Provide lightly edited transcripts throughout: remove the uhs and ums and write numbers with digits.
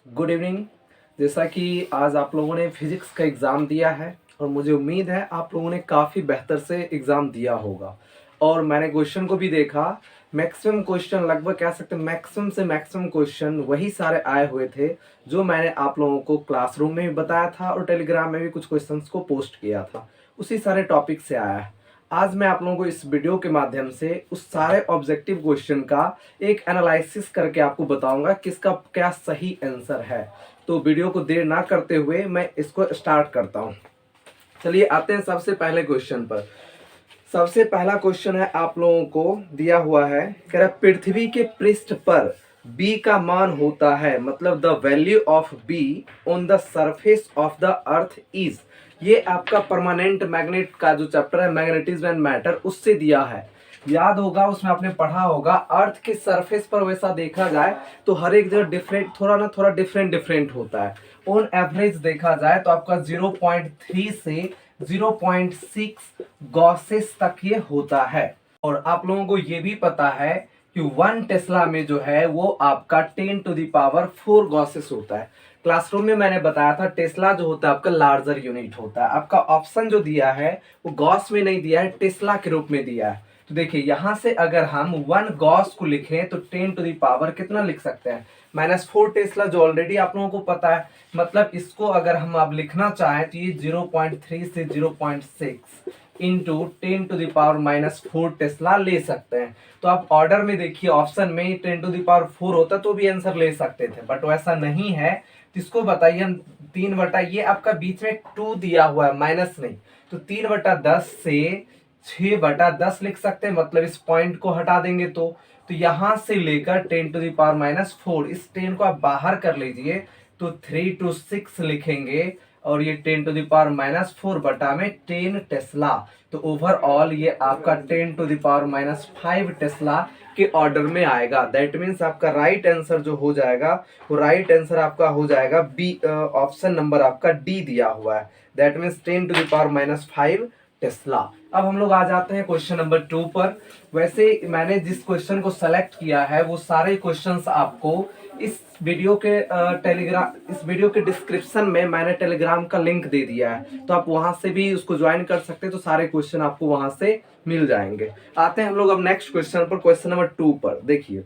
Good evening. जैसा कि आज आप लोगों ने फिजिक्स का एग्ज़ाम दिया है और मुझे उम्मीद है आप लोगों ने काफ़ी बेहतर से एग्ज़ाम दिया होगा। और मैंने क्वेश्चन को भी देखा, मैक्सिमम क्वेश्चन लगभग कह सकते हैं मैक्सिमम से मैक्सिमम क्वेश्चन वही सारे आए हुए थे जो मैंने आप लोगों को क्लासरूम में भी बताया था और टेलीग्राम में भी कुछ क्वेश्चंस को पोस्ट किया था। उसी सारे टॉपिक से आया है। आज मैं आप लोगों को इस वीडियो के माध्यम से उस सारे ऑब्जेक्टिव क्वेश्चन का एक एनालिसिस करके आपको बताऊंगा किसका क्या सही आंसर है। तो वीडियो को देर ना करते हुए मैं इसको स्टार्ट करता हूं। चलिए आते हैं सबसे पहले क्वेश्चन पर। सबसे पहला क्वेश्चन है आप लोगों को दिया हुआ है, कह रहा पृथ्वी के पृष्ठ पर b का मान होता है, मतलब the value of b on the surface of the earth is. ये आपका परमानेंट मैग्नेट का जो चैप्टर है मैग्नेटिज्म एंड मैटर उससे दिया है। याद होगा उसमें आपने पढ़ा होगा अर्थ के सरफेस पर वैसा देखा जाए तो हर एक जगह डिफरेंट थोड़ा डिफरेंट डिफरेंट होता है। ऑन एवरेज देखा जाए तो आपका 0.3 से 0.6 गॉसेस तक ये होता है। और आप लोगों को ये भी पता है कि 1 टेस्ला में जो है वो आपका 10⁴ गॉसेस होता है। क्लासरूम में मैंने बताया था टेस्ला जो होता है आपका लार्जर यूनिट होता है। आपका ऑप्शन जो दिया है वो गॉस में नहीं दिया है, टेस्ला के रूप में दिया है। तो देखिए यहां से अगर हम 1 गॉस को लिखें तो 10⁻, कितना लिख सकते हैं, -4 टेस्ला, जो ऑलरेडी आप लोगों को पता है। मतलब इसको अगर हम अब लिखना चाहें तो ये 0.3 से 0.6 इंटू 10⁻⁻4 टेस्ला ले सकते हैं। तो आप ऑर्डर में देखिए ऑप्शन में 10⁴ होता तो भी आंसर ले सकते थे, बट वैसा नहीं है। तो इसको बताइए हम 3 ये आपका बीच में 2 दिया हुआ है माइनस नहीं, तो 3/10 से 6/10 लिख सकते हैं। मतलब इस पॉइंट को हटा देंगे तो यहां से लेकर 10⁻⁴, इस 10 को आप बाहर कर लीजिए तो 3 to 6 लिखेंगे और ये 10⁻⁴ बटा में 10 टेस्ला। तो ओवरऑल ये आपका 10⁻⁵ टेस्ला के ऑर्डर में आएगा। दैट मीन्स आपका राइट आंसर जो हो जाएगा वो राइट आंसर आपका हो जाएगा बी, ऑप्शन नंबर आपका डी दिया हुआ है। That means 10⁻⁵ Tesla. अब हम लोग आ जाते हैं क्वेश्चन नंबर 2 पर। वैसे मैंने जिस क्वेश्चन को सेलेक्ट किया है वो सारे क्वेश्चंस आपको इस वीडियो के डिस्क्रिप्शन में मैंने टेलीग्राम का लिंक दे दिया है, तो आप वहां से भी उसको ज्वाइन कर सकते हैं। तो सारे क्वेश्चन आपको वहां से मिल जाएंगे। आते हैं हम लोग अब नेक्स्ट क्वेश्चन पर, क्वेश्चन नंबर 2 पर। देखिए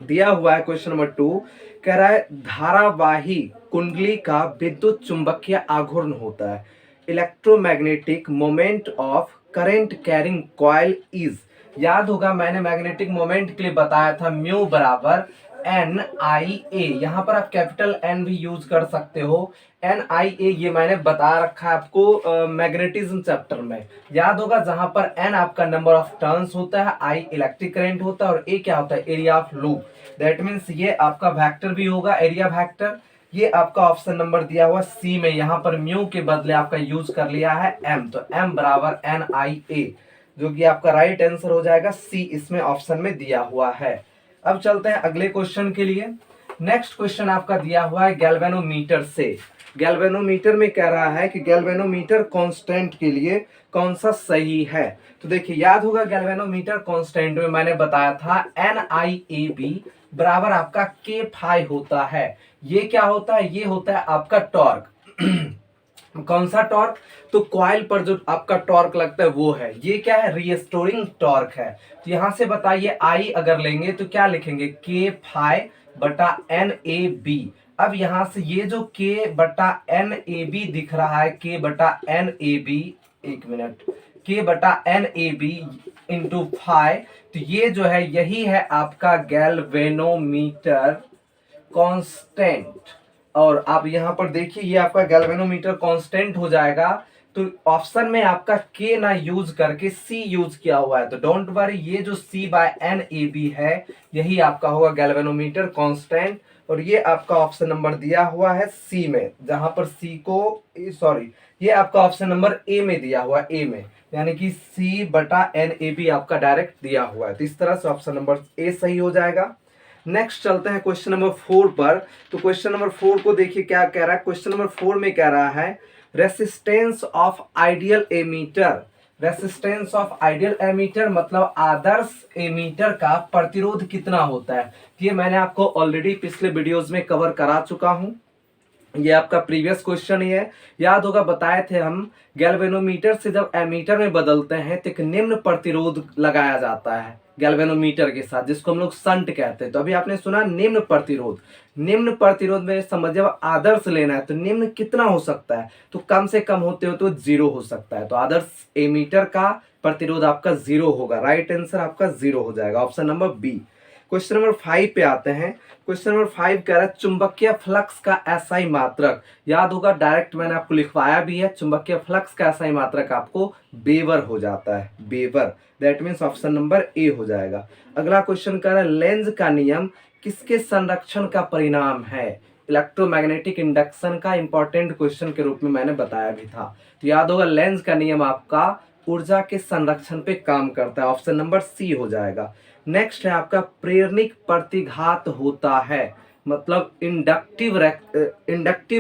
दिया हुआ है क्वेश्चन नंबर 2, कह रहा है धारावाही कुंडली का विद्युत चुंबकीय आघूर्ण होता है। Electromagnetic moment of current carrying coil is. याद होगा मैंने मैग्नेटिक मोमेंट के लिए बताया था म्यू बराबर NIA। यहाँ पर आप कैपिटल N भी यूज कर सकते हो। NIA ये मैंने बता रखा है आपको मैग्नेटिज्म चैप्टर में। याद होगा जहां पर N आपका नंबर ऑफ टर्न्स होता है, I इलेक्ट्रिक करंट होता है और A क्या होता है, area of loop. That means ये आपका वेक्टर भी होगा, एरिया वेक्टर। ये आपका ऑप्शन नंबर दिया हुआ सी में, यहाँ पर म्यू के बदले आपका यूज कर लिया है M, तो M बराबर NIA, जो कि आपका राइट आंसर हो जाएगा सी, इसमें ऑप्शन में दिया हुआ है। अब चलते हैं अगले क्वेश्चन के लिए। नेक्स्ट क्वेश्चन आपका दिया हुआ है गैल्वेनोमीटर से। गैल्वेनोमीटर में कह रहा है कि गैल्वेनोमीटर कांस्टेंट के लिए कौन सा सही है। तो देखिए याद होगा गैल्वेनोमीटर कांस्टेंट में मैंने बताया था NIAB बराबर आपका K फाई होता है। ये क्या होता है, ये होता है आपका टॉर्क। कौन सा टॉर्क, तो कॉइल पर जो आपका टॉर्क लगता है वो है। ये क्या है, रीस्टोरिंग टॉर्क है। तो यहां से बताइए आई अगर लेंगे तो क्या लिखेंगे, K फाई बटा NAB। अब यहां से ये जो K बटा NAB दिख रहा है, K बटा NAB, एक मिनट, K बटा NAB इंटू फाई, तो ये जो है यही है आपका गैल्वेनोमीटर कांस्टेंट। और आप यहां पर देखिए ये आपका गैल्वेनोमीटर कांस्टेंट हो जाएगा। तो ऑप्शन में आपका के ना यूज करके सी यूज किया हुआ है, तो डोंट वरी, ये जो सी बाय NAB है यही आपका होगा गैल्वेनोमीटर कांस्टेंट। और ये आपका ऑप्शन नंबर दिया हुआ है सी में, जहां पर सी को सॉरी ये आपका ऑप्शन नंबर ए में दिया हुआ है, ए में, यानी कि सी बटा NAB आपका डायरेक्ट दिया हुआ है। तो इस तरह से ऑप्शन नंबर ए सही हो जाएगा। नेक्स्ट चलते हैं क्वेश्चन नंबर 4 पर। तो क्वेश्चन नंबर 4 को देखिए क्या कह रहा है। क्वेश्चन नंबर 4 में कह रहा है resistance of ideal ammeter resistance of ideal ammeter मतलब आदर्श एमीटर का प्रतिरोध कितना होता है। ये मैंने आपको ऑलरेडी पिछले वीडियोस में कवर करा चुका हूं। ये आपका प्रीवियस क्वेश्चन ही है, याद होगा बताए थे हम गैल्वेनोमीटर से जब एमीटर में बदलते हैं तो एक निम्न प्रतिरोध लगाया जाता है गैल्वेनोमीटर के साथ, जिसको हम लोग संट कहते हैं। तो अभी आपने सुना निम्न प्रतिरोध। निम्न प्रतिरोध में समझ जब आदर्श लेना है तो निम्न कितना हो सकता है, तो कम से कम होते हो तो 0 हो सकता है। तो आदर्श एमीटर का प्रतिरोध आपका 0 होगा। राइट आंसर आपका 0 हो जाएगा, option number B. Question number 5 पे आते हैं। क्वेश्चन नंबर 5 कह रहा है चुंबकीय फ्लक्स का एसआई मात्रक। याद होगा डायरेक्ट मैंने आपको लिखवाया भी है, चुंबकीय फ्लक्स का एसआई मात्रक आपको वेबर हो जाता है, weber. That means option number A हो जाएगा। अगला क्वेश्चन कह रहा है लेंज का नियम किसके संरक्षण का परिणाम है। इलेक्ट्रोमैग्नेटिक इंडक्शन का इंपॉर्टेंट क्वेश्चन के रूप में मैंने बताया भी था। तो याद होगा लेंज का नियम आपका ऊर्जा के संरक्षण पे काम करता है, ऑप्शन नंबर सी हो जाएगा। नेक्स्ट है आपका प्रेरणिक प्रतिघात होता है, मतलब इंडक्टिव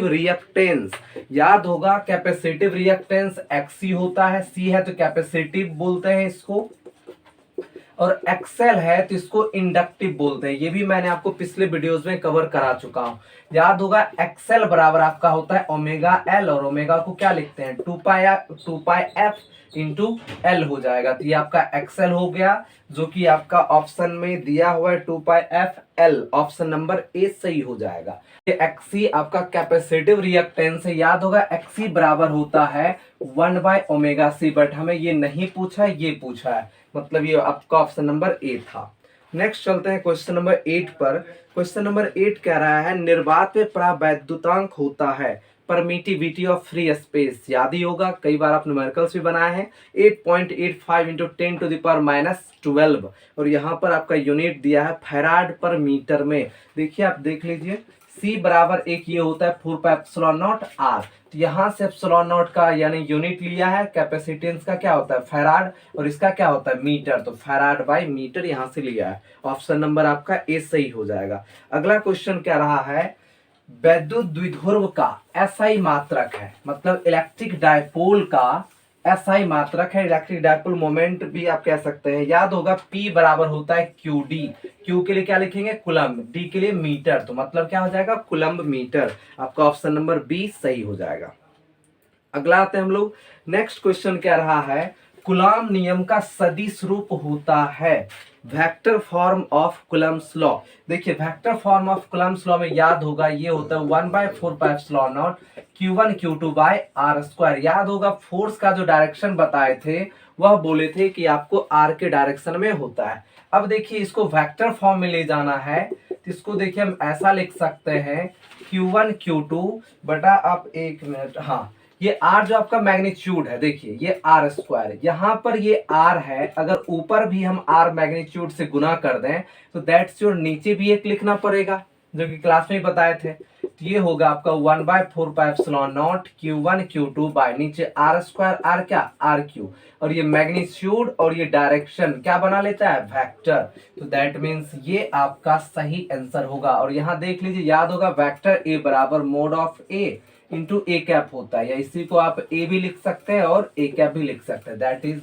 रिएक्टेंस। याद होगा कैपेसिटिव रिएक्टेंस एक्सी होता है, सी है तो कैपेसिटिव बोलते हैं इसको, और एक्सेल है तो इसको इंडक्टिव बोलते हैं। ये भी मैंने आपको पिछले वीडियोस में कवर करा चुका हूं। याद होगा एक्सेल बराबर आपका होता है ओमेगा एल, और ओमेगा को क्या लिखते हैं 2 पाई एफ इंटू एल हो जाएगा। तो ये आपका एक्सेल हो गया, जो कि आपका ऑप्शन में दिया हुआ है 2 pi F L, option number A सही हो जाएगा। ये एक्सी आपका कैपेसिटिव रिएक्टेंस है। याद होगा एक्सी बराबर होता है 1 बाय ओमेगा सी, बट हमें ये नहीं पूछा है, ये पूछा है, मतलब ये आपका ऑप्शन नंबर ए था। नेक्स्ट चलते हैं क्वेश्चन नंबर 8 पर। क्वेश्चन नंबर 8 कह रहा है निर्वात में परावैद्युतांक होता है परमिटिविटी ऑफ फ्री स्पेस। याद ही होगा कई बार आप न्यूमेरिकल्स भी बनाए हैं, 8.85 इंटू 10⁻⁻12, और यहाँ पर आपका यूनिट दिया है फैराड पर मीटर में। देखिए आप देख लीजिए C बराबर एक ये होता है 4πε0 R। तो यहाँ से ε0 का यानी यूनिट लिया है, कैपेसिटेंस का क्या होता है फैराड, और इसका क्या होता है मीटर, तो फैराड बाय मीटर यहाँ से लिया है। ऑप्शन नंबर आपका ए सही हो जाएगा। अगला क्वेश्चन क्या रहा है वैद्युत द्विध्रुव का एसआई मात्रक है, मतलब इलेक्ट्रिक डायपोल का एसआई मात्रक है, इलेक्ट्रिक डायपोल मोमेंट भी आप कह सकते हैं। याद होगा P बराबर होता है QD, Q के लिए क्या लिखेंगे कुलम्ब, D के लिए मीटर, तो मतलब क्या हो जाएगा कुलम्ब मीटर। आपका ऑप्शन नंबर बी सही हो जाएगा। अगला आते हैं हम लोग। नेक्स्ट क्वेश्चन क्या रहा है कुलाम नियम का सदिश रूप होता है vector form of Coulomb's law. देखिए vector form of Coulomb's law में याद होगा ये होता है 1/4πε0 Q1 Q2 bye R square. याद होगा फोर्स का जो डायरेक्शन बताए थे वह बोले थे कि आपको R के डायरेक्शन में होता है। अब देखिए इसको वेक्टर फॉर्म में ले जाना है, तो इसको देखिए हम ऐसा लिख सकते हैं Q1 Q2 बटा, आप एक मिनट, हाँ ये R जो आपका मैग्नीट्यूड है, देखिए ये R स्क्वायर, यहाँ पर ये R है, अगर ऊपर भी हम R मैग्नीट्यूड से गुना कर दें तो दैट्स योर नीचे भी एक लिखना पड़ेगा, जो कि क्लास में ही बताए थे। तो ये होगा आपका 1/4πε0 Q1 Q2 बाय नीचे R स्क्वायर, R क्या RQ, और ये मैग्नीट्यूड और ये डायरेक्शन क्या बना लेता है वेक्टर। तो दैट मीन्स ये आपका सही आंसर होगा। और यहाँ देख लीजिए याद होगा वेक्टर A बराबर mode of A into A cap होता है, या इसी को आप ए भी लिख सकते हैं और ए कैप भी लिख सकते हैं। दैट इज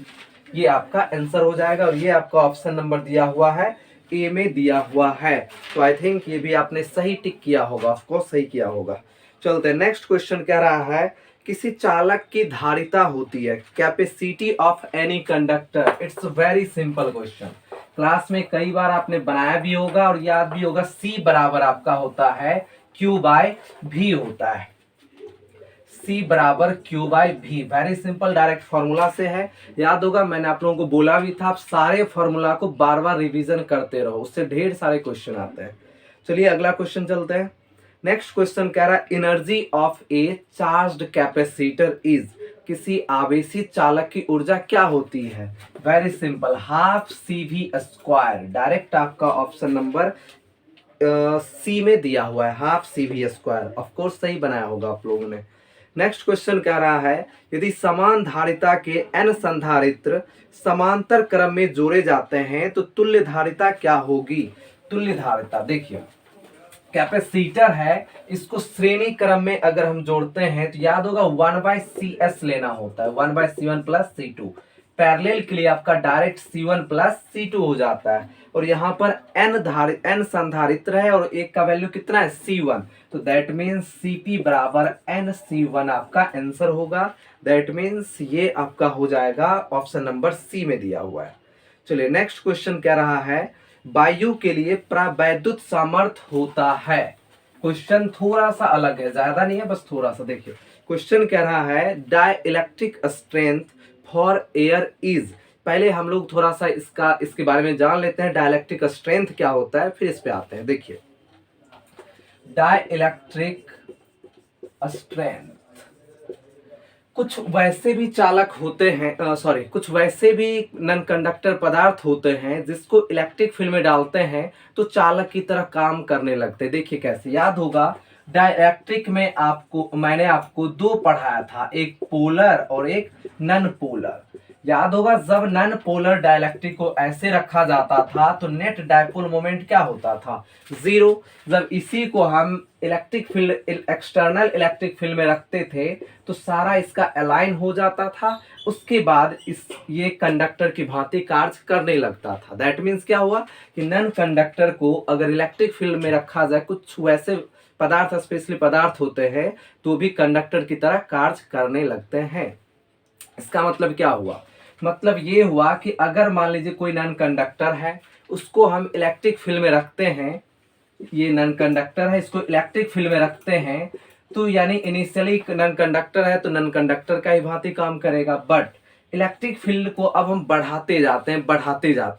ये आपका आंसर हो जाएगा, और ये आपका ऑप्शन नंबर दिया हुआ है ए में दिया हुआ है। तो आई थिंक ये भी आपने सही टिक किया होगा, ऑफकोर्स सही किया होगा। चलते हैं नेक्स्ट क्वेश्चन कह रहा है किसी चालक की धारिता होती है capacity of any conductor. It's very simple question, class में कई बार आपने बनाया भी होगा और याद भी होगा। सी बराबर आपका होता है क्यू बाय भी होता है, C बराबर Q बाई भी, वेरी सिंपल डायरेक्ट फॉर्मूला से है। याद होगा मैंने आप लोगों को बोला भी था आप सारे फॉर्मूला को बार बार रिवीजन करते रहो, उससे ढेर सारे क्वेश्चन आते हैं। चलिए अगला क्वेश्चन चलते हैं। नेक्स्ट क्वेश्चन कह रहा है energy of A charged capacitor is, किसी आवेशित चालक की ऊर्जा क्या होती है। Very simple half CV square, direct आपका ऑप्शन नंबर सी में दिया हुआ है हाफ CV स्क्वायर, ऑफकोर्स सही बनाया होगा आप लोगों ने। नेक्स्ट क्वेश्चन कह रहा है यदि समान धारिता के n संधारित्र समांतर क्रम में जोड़े जाते हैं तो तुल्य धारिता क्या होगी। तुल्य धारिता देखिए कैपेसिटर है, इसको श्रेणी क्रम में अगर हम जोड़ते हैं तो याद होगा 1/CS लेना होता है, 1/C1 + C2। पैरेलल के लिए आपका डायरेक्ट C1 प्लस C2 हो जाता है, और यहाँ पर n संधारित्र है और एक का वैल्यू कितना है C1, तो दैट मीन्स Cp बराबर NC1 आपका आंसर होगा। दैट मीन्स ये आपका हो जाएगा ऑप्शन नंबर सी में दिया हुआ है। चलिए नेक्स्ट क्वेश्चन कह रहा है वायु के लिए प्रावैद्युत सामर्थ्य होता है। क्वेश्चन थोड़ा सा अलग है, ज्यादा नहीं है, बस थोड़ा सा देखिए। क्वेश्चन कह रहा है dielectric strength for air is. पहले हम लोग थोड़ा सा इसके बारे में जान लेते हैं, डाइलेक्ट्रिक स्ट्रेंथ क्या होता है, फिर इस पे आते हैं। देखिए डाइलेक्ट्रिक स्ट्रेंथ, कुछ वैसे भी चालक होते हैं, कुछ वैसे भी नॉन कंडक्टर पदार्थ होते हैं जिसको इलेक्ट्रिक फील्ड में डालते हैं तो चालक की तरह काम करने लगते हैं। देखिए कैसे, याद होगा डाइलेक्ट्रिक में मैंने आपको दो पढ़ाया था, एक पोलर और एक नॉन पोलर। याद होगा जब नॉन पोलर डाइलेक्ट्रिक को ऐसे रखा जाता था तो नेट डायपोल मोमेंट क्या होता था, 0। जब इसी को हम electric field, external electric field में रखते थे तो सारा इसका अलाइन हो जाता था, उसके बाद ये कंडक्टर की भांति कार्य करने लगता था। दैट मीन्स क्या हुआ कि नॉन कंडक्टर को अगर इलेक्ट्रिक फील्ड में रखा जाए, कुछ वैसे पदार्थ स्पेशली पदार्थ होते हैं तो भी कंडक्टर की तरह कार्य करने लगते हैं। इसका मतलब क्या हुआ, मतलब ये हुआ कि अगर मान लीजिए कोई नॉन कंडक्टर है, उसको हम इलेक्ट्रिक फील्ड में रखते हैं, ये नॉन कंडक्टर है, इसको इलेक्ट्रिक फील्ड में रखते हैं, तो यानी इनिशियली नॉन कंडक्टर है तो नॉन कंडक्टर का ही भांति काम करेगा, बट इलेक्ट्रिक फील्ड को अब हम बढ़ाते जाते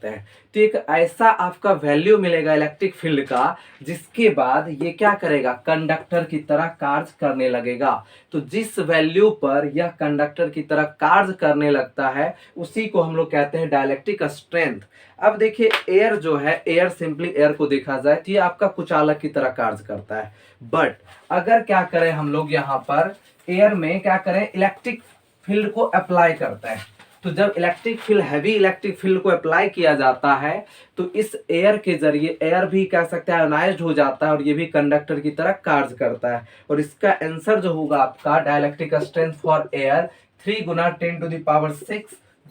हैं तो एक ऐसा आपका वैल्यू मिलेगा इलेक्ट्रिक फील्ड का जिसके बाद ये क्या करेगा, कंडक्टर की तरह कार्य करने लगेगा। तो जिस वैल्यू पर यह कंडक्टर की तरह कार्य करने लगता है उसी को हम लोग कहते हैं डाइलेक्ट्रिक स्ट्रेंथ। अब देखिए एयर जो है, एयर सिंपली एयर को देखा जाए तो ये आपका कुचालक की तरह कार्य करता है, बट अगर क्या करें हम लोग यहाँ पर एयर में क्या करें, इलेक्ट्रिक फील्ड को अप्लाई करता है, तो जब electric field, heavy electric field को अप्लाई किया जाता है तो इस एयर के जरिए एयर भी कह सकते हैं आयोनाइज्ड हो जाता है और ये भी कंडक्टर की तरह कार्य करता है। और इसका आंसर जो होगा आपका dielectric strength for air 3 Guna 10⁶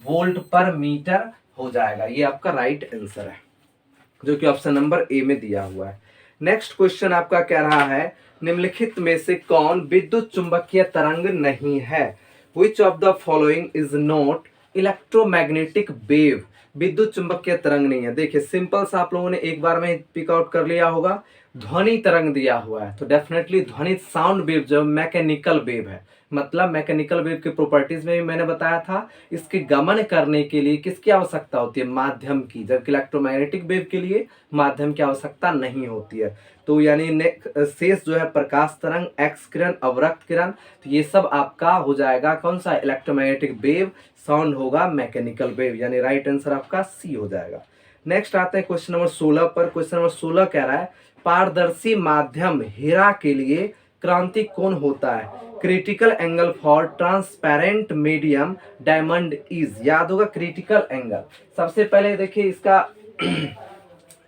volt पर मीटर हो जाएगा। ये आपका राइट आंसर है जो कि ऑप्शन नंबर ए में दिया हुआ है। नेक्स्ट क्वेश्चन आपका कह रहा है निम्नलिखित में से कौन विद्युत चुंबकीय तरंग नहीं है। Which of the following is not electromagnetic wave. विद्युत चुंबकीय तरंग नहीं है। देखिए सिंपल सा आप लोगों ने एक बार में पिक आउट कर लिया होगा, ध्वनि तरंग दिया हुआ है तो डेफिनेटली ध्वनि साउंड वेव जो मैकेनिकल वेव है, मतलब मैकेनिकल वेव के प्रॉपर्टीज में भी मैंने बताया था, इसके गमन करने के लिए किसकी आवश्यकता होती है, माध्यम की, जबकि इलेक्ट्रोमैग्नेटिक वेव के लिए माध्यम की आवश्यकता नहीं होती है। तो यानी शेष जो है प्रकाश तरंग, एक्स किरण, अवरक्त किरण, तो ये सब आपका हो जाएगा कौन सा, इलेक्ट्रोमैग्नेटिक वेव। साउंड होगा मैकेनिकल वेव, यानी राइट आंसर आपका सी हो जाएगा। नेक्स्ट आते हैं क्वेश्चन नंबर 16 पर। क्वेश्चन नंबर 16 कह रहा है पारदर्शी माध्यम हीरा के लिए क्रांति कोण होता है। Critical angle for transparent medium diamond is. याद होगा क्रिटिकल एंगल, सबसे पहले देखिए इसका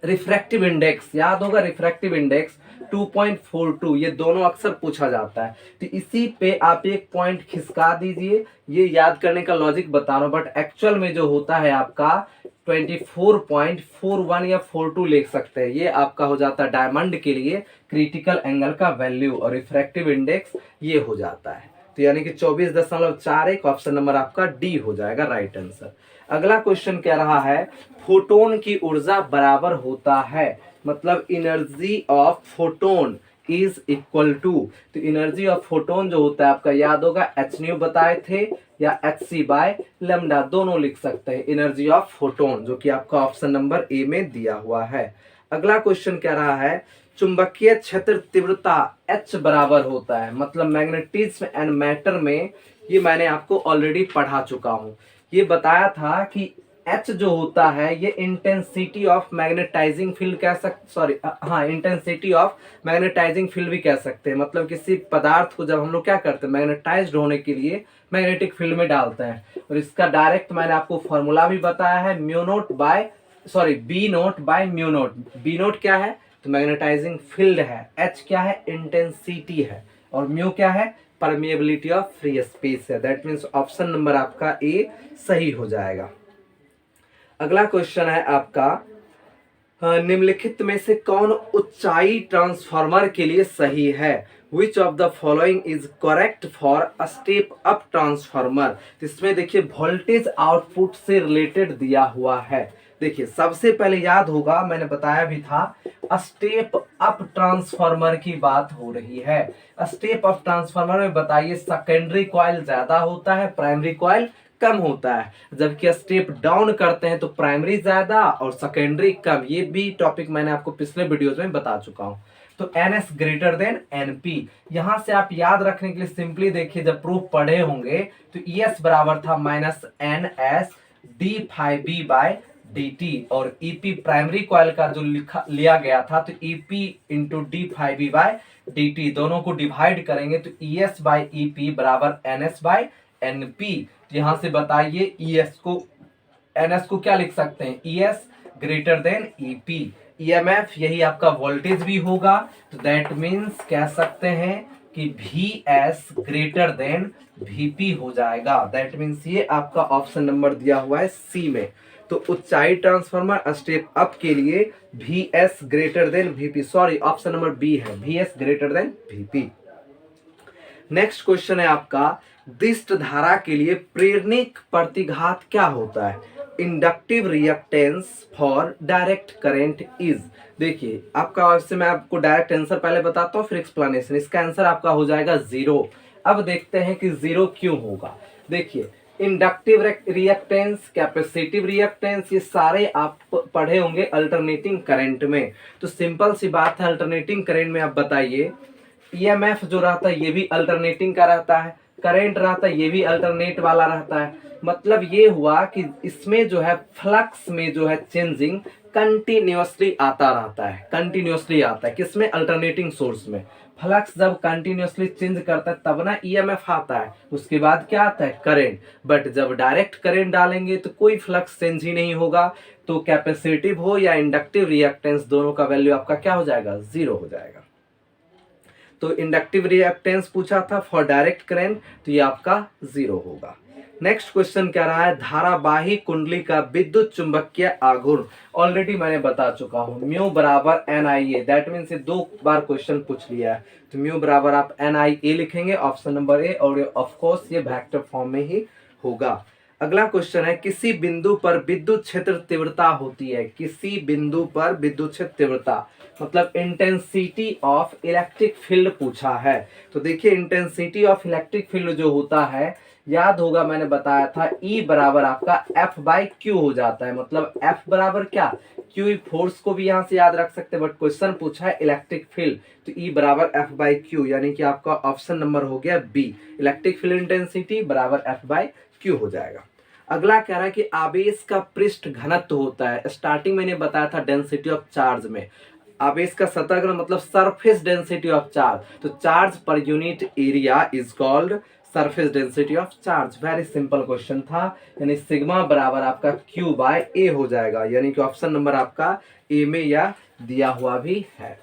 रिफ्रैक्टिव इंडेक्स, याद होगा रिफ्रैक्टिव इंडेक्स 2.42, ये दोनों अक्सर पूछा जाता है, तो इसी पे आप एक पॉइंट खिसका दीजिए। ये याद करने का लॉजिक बता रहा हूँ, बट एक्चुअल में जो होता है आपका 24.41 या 42 लिख सकते हैं। ये आपका हो जाता है डायमंड के लिए क्रिटिकल एंगल का वैल्यू, और रिफ्रैक्टिव इंडेक्स ये हो जाता है, तो यानी कि 24.41। ऑप्शन नंबर आपका डी हो जाएगा राइट आंसर। अगला क्वेश्चन कह रहा है फोटोन की ऊर्जा बराबर होता है, मतलब energy of photon is equal to, तो एनर्जी ऑफ फोटोन जो होता है आपका याद होगा एच बताए थे या एच बाय लैम्डा, दोनों लिख सकते हैं एनर्जी ऑफ फोटोन, जो कि आपका ऑप्शन नंबर ए में दिया हुआ है। अगला क्वेश्चन कह रहा है चुंबकीय क्षेत्र तीव्रता H बराबर होता है, मतलब मैग्नेटिज्म एंड मैटर में, ये मैंने आपको ऑलरेडी पढ़ा चुका हूँ। ये बताया था कि H जो होता है ये इंटेंसिटी ऑफ मैग्नेटाइजिंग फील्ड कह सकते, इंटेंसिटी ऑफ मैग्नेटाइजिंग फील्ड भी कह सकते हैं। मतलब किसी पदार्थ को जब हम लोग क्या करते हैं मैग्नेटाइज्ड होने के लिए मैग्नेटिक फील्ड में डालते हैं, और इसका डायरेक्ट मैंने आपको फॉर्मूला भी बताया है B naught by mu naught. B naught क्या है तो मैग्नेटाइजिंग फील्ड है, H क्या है इंटेंसिटी है, और म्यू क्या है परमिएबिलिटी ऑफ फ्री स्पेस है। दैट मीन्स ऑप्शन नंबर आपका ए सही हो जाएगा। अगला क्वेश्चन है आपका, निम्नलिखित में से कौन ऊंचाई ट्रांसफार्मर के लिए सही है? Which of the following is correct for a step up transformer? इसमें देखिए वोल्टेज आउटपुट से रिलेटेड दिया हुआ है। देखिए सबसे पहले याद होगा, मैंने बताया भी था, स्टेप अप ट्रांसफार्मर की बात हो रही है। स्टेप अप ट्रांसफार्मर में बताइए सेकेंडरी कॉइल ज्यादा होता है, प्राइमरी कॉइल कम होता है, जबकि स्टेप डाउन करते हैं तो प्राइमरी ज्यादा और सेकेंडरी कम। ये भी टॉपिक मैंने आपको पिछले वीडियोस में बता चुका हूं। तो NS ग्रेटर देन NP, यहां से आप याद रखने के लिए सिंपली देखिए, जब प्रूफ पढ़े होंगे तो ES बराबर था -NS d∅B/dt और EP प्राइमरी कॉइल का जो लिया गया था, तो EP इंटू d∅B/dt दोनों को डिवाइड करेंगे तो ES/EP बराबर NS/NP। यहां से बताइए NS को क्या लिख सकते हैं? ES greater than EP। EMF यही आपका वोल्टेज भी होगा, तो दैट मीन्स कह सकते हैं कि VS ग्रेटर देन VP हो जाएगा। दैट मीन्स ये आपका ऑप्शन नंबर दिया हुआ है C में। तो ऊंचाई ट्रांसफार्मर स्टेप अप के लिए VS greater than VP, sorry option number B है, VS greater than VP। Next question है आपका, दिष्ट धारा के लिए प्रेरणिक प्रतिघात क्या होता है? Inductive reactance for direct current is. देखिए आपका, इससे मैं आपको डायरेक्ट आंसर पहले बताता हूँ फिर एक्सप्लेनेशन। इसका आंसर आपका हो जाएगा 0। अब देखते हैं कि 0 क्यों होगा। देखिए इंडक्टिव रिएक्टेंस, कैपेसिटिव रिएक्टेंस, ये सारे आप पढ़े होंगे अल्टरनेटिंग करंट में। तो सिंपल सी बात है, अल्टरनेटिंग करंट में आप बताइए EMF जो रहता है ये भी अल्टरनेटिंग का रहता है, करंट रहता है ये भी अल्टरनेट वाला रहता है। मतलब ये हुआ कि इसमें जो है फ्लक्स में जो है चेंजिंग कंटिन्यूअसली आता रहता है, कंटिन्यूअसली आता है। किसमें? अल्टरनेटिंग सोर्स में। फ्लक्स जब कंटिन्यूअसली चेंज करता है तब ना EMF आता है, उसके बाद क्या आता है? करंट। बट जब डायरेक्ट करंट डालेंगे तो कोई फ्लक्स चेंज ही नहीं होगा। तो कैपेसिटिव हो या इंडक्टिव रिएक्टेंस, दोनों का वैल्यू आपका क्या हो जाएगा? 0 हो जाएगा। तो इंडक्टिव रिएक्टेंस पूछा था फॉर डायरेक्ट करंट, तो ये आपका 0 होगा। नेक्स्ट क्वेश्चन कह रहा है, धारावाही कुंडली का विद्युत चुंबकीय आघूर्ण। ऑलरेडी मैंने बता चुका हूं, म्यू बराबर NIA। दैट मीन्स ये 2 बार क्वेश्चन पूछ लिया है। तो म्यू बराबर आप NIA लिखेंगे, ऑप्शन नंबर ए, और ऑफ कोर्स ये वेक्टर फॉर्म में ही होगा। अगला क्वेश्चन है, किसी बिंदु पर विद्युत क्षेत्र तीव्रता होती है। किसी बिंदु पर विद्युत क्षेत्र तीव्रता मतलब इंटेंसिटी ऑफ इलेक्ट्रिक फील्ड पूछा है। तो देखिए इंटेंसिटी ऑफ इलेक्ट्रिक फील्ड जो होता है, याद होगा मैंने बताया था, E बराबर आपका F/Q हो जाता है। मतलब F बराबर क्या? Q। फोर्स को भी यहाँ से याद रख सकते हैं, बट क्वेश्चन पूछा है इलेक्ट्रिक फील्ड, तो E बराबर F/Q, यानी कि आपका ऑप्शन नंबर हो गया B, इलेक्ट्रिक फील्ड इंटेंसिटी बराबर F/Q हो जाएगा। अगला कह रहा है कि आवेश का पृष्ठ घनत्व होता है। स्टार्टिंग मैंने बताया था डेंसिटी ऑफ चार्ज में, आवेश का सतह घनत्व मतलब सरफेस डेंसिटी ऑफ चार्ज। तो charge per unit area is called surface density of charge. Very simple question था, यानी सिग्मा बराबर आपका Q/A हो जाएगा, यानी कि ऑप्शन नंबर आपका ए में या दिया हुआ भी है।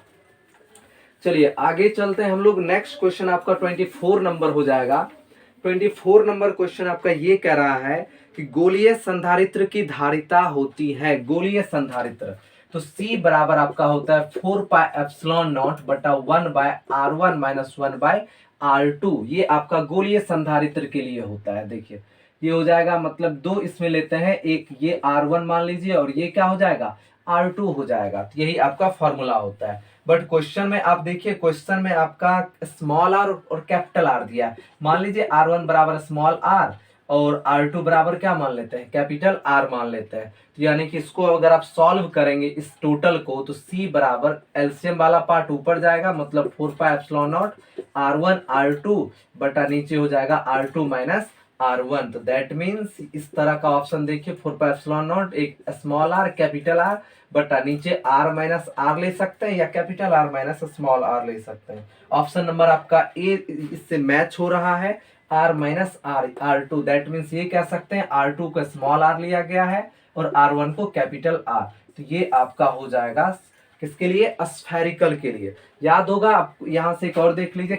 चलिए आगे चलते हैं हम लोग। नेक्स्ट क्वेश्चन आपका 24 नंबर हो जाएगा। 24 नंबर क्वेश्चन आपका ये कह रहा है कि गोलीय संधारित्र की धारिता होती है। गोलीय संधारित्र, तो C बराबर आपका होता है 4πε0 बटा 1/r1 - 1/r2। ये आपका गोलीय संधारित्र के लिए होता है। देखिए ये हो जाएगा, मतलब 2 इसमें लेते हैं, एक ये R1 मान लीजिए और ये क्या हो जाएगा? R2 हो जाएगा। तो यही आपका फॉर्मूला होता है। बट क्वेश्चन में आप देखिए, क्वेश्चन में आपका स्मॉल r और कैपिटल R दिया है। मान लीजिए R1 बराबर स्मॉल r और R2 बराबर क्या मान लेते हैं? कैपिटल R मान लेते हैं। तो यानी कि इसको अगर आप सॉल्व करेंगे इस टोटल को, तो C बराबर एलसीएम वाला पार्ट ऊपर जाएगा, मतलब 4πε0 R1 R2 बटा नीचे हो जाएगा R2 माइनस R1। तो दैट मीन्स इस तरह का ऑप्शन देखिए, 4πε0 एक स्मॉल r कैपिटल R बटा नीचे R माइनस R ले सकते हैं या capital R minus small r ले सकते हैं। ऑप्शन नंबर आपका ए इससे मैच हो रहा है, R minus R2। That means ये कह सकते हैं R2 को स्मॉल r लिया गया है और R1 को कैपिटल R। तो ये आपका हो जाएगा किसके लिए? स्फेरिकल के लिए। याद होगा आप, यहाँ से एक और देख लीजिए,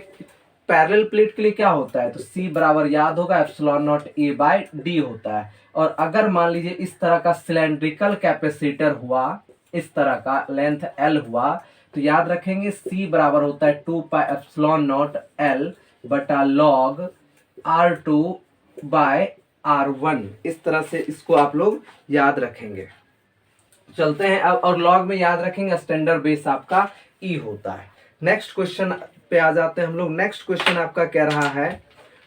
पैरेलल प्लेट के लिए क्या होता है, तो C बराबर याद होगा epsilon naught A by D होता है। और अगर मान लीजिए इस तरह का सिलेंड्रिकल कैपेसिटर हुआ, इस तरह का लेंथ L हुआ, तो याद रखेंगे C बराबर होता है 2 पाई एप्सिलॉन नॉट L बटा लॉग R2 बाय R1। इस तरह से इसको आप लोग याद रखेंगे। चलते हैं अब, और लॉग में याद रखेंगे स्टैंडर्ड बेस आपका E होता है। नेक्स्ट क्वेश्चन पे आ जाते हैं हम लोग। नेक्स्ट क्वेश्चन आपका कह रहा है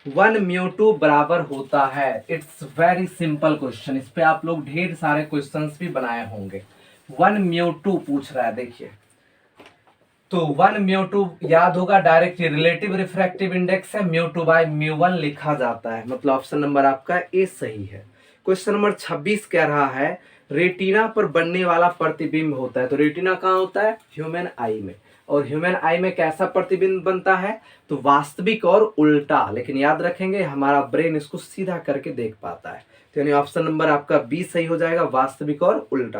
1 म्यू टू बराबर होता है। इट्स वेरी सिंपल क्वेश्चन, इस पे आप लोग ढेर सारे क्वेश्चंस भी बनाए होंगे। 1 म्यू टू पूछ रहा है, देखिए तो 1 म्यू टू याद होगा डायरेक्ट रिलेटिव रिफ्रैक्टिव इंडेक्स है, mu two by mu one लिखा जाता है, मतलब ऑप्शन नंबर आपका ए सही है। क्वेश्चन नंबर 26 कह रहा है रेटिना पर बनने वाला प्रतिबिंब होता है। तो रेटिना कहाँ होता है, ह्यूमन आई में। और ह्यूमन आई में कैसा प्रतिबिंब बनता है, तो वास्तविक और उल्टा। लेकिन याद रखेंगे हमारा ब्रेन इसको सीधा करके देख पाता है, तो यानी ऑप्शन नंबर आपका बी सही हो जाएगा, वास्तविक और उल्टा।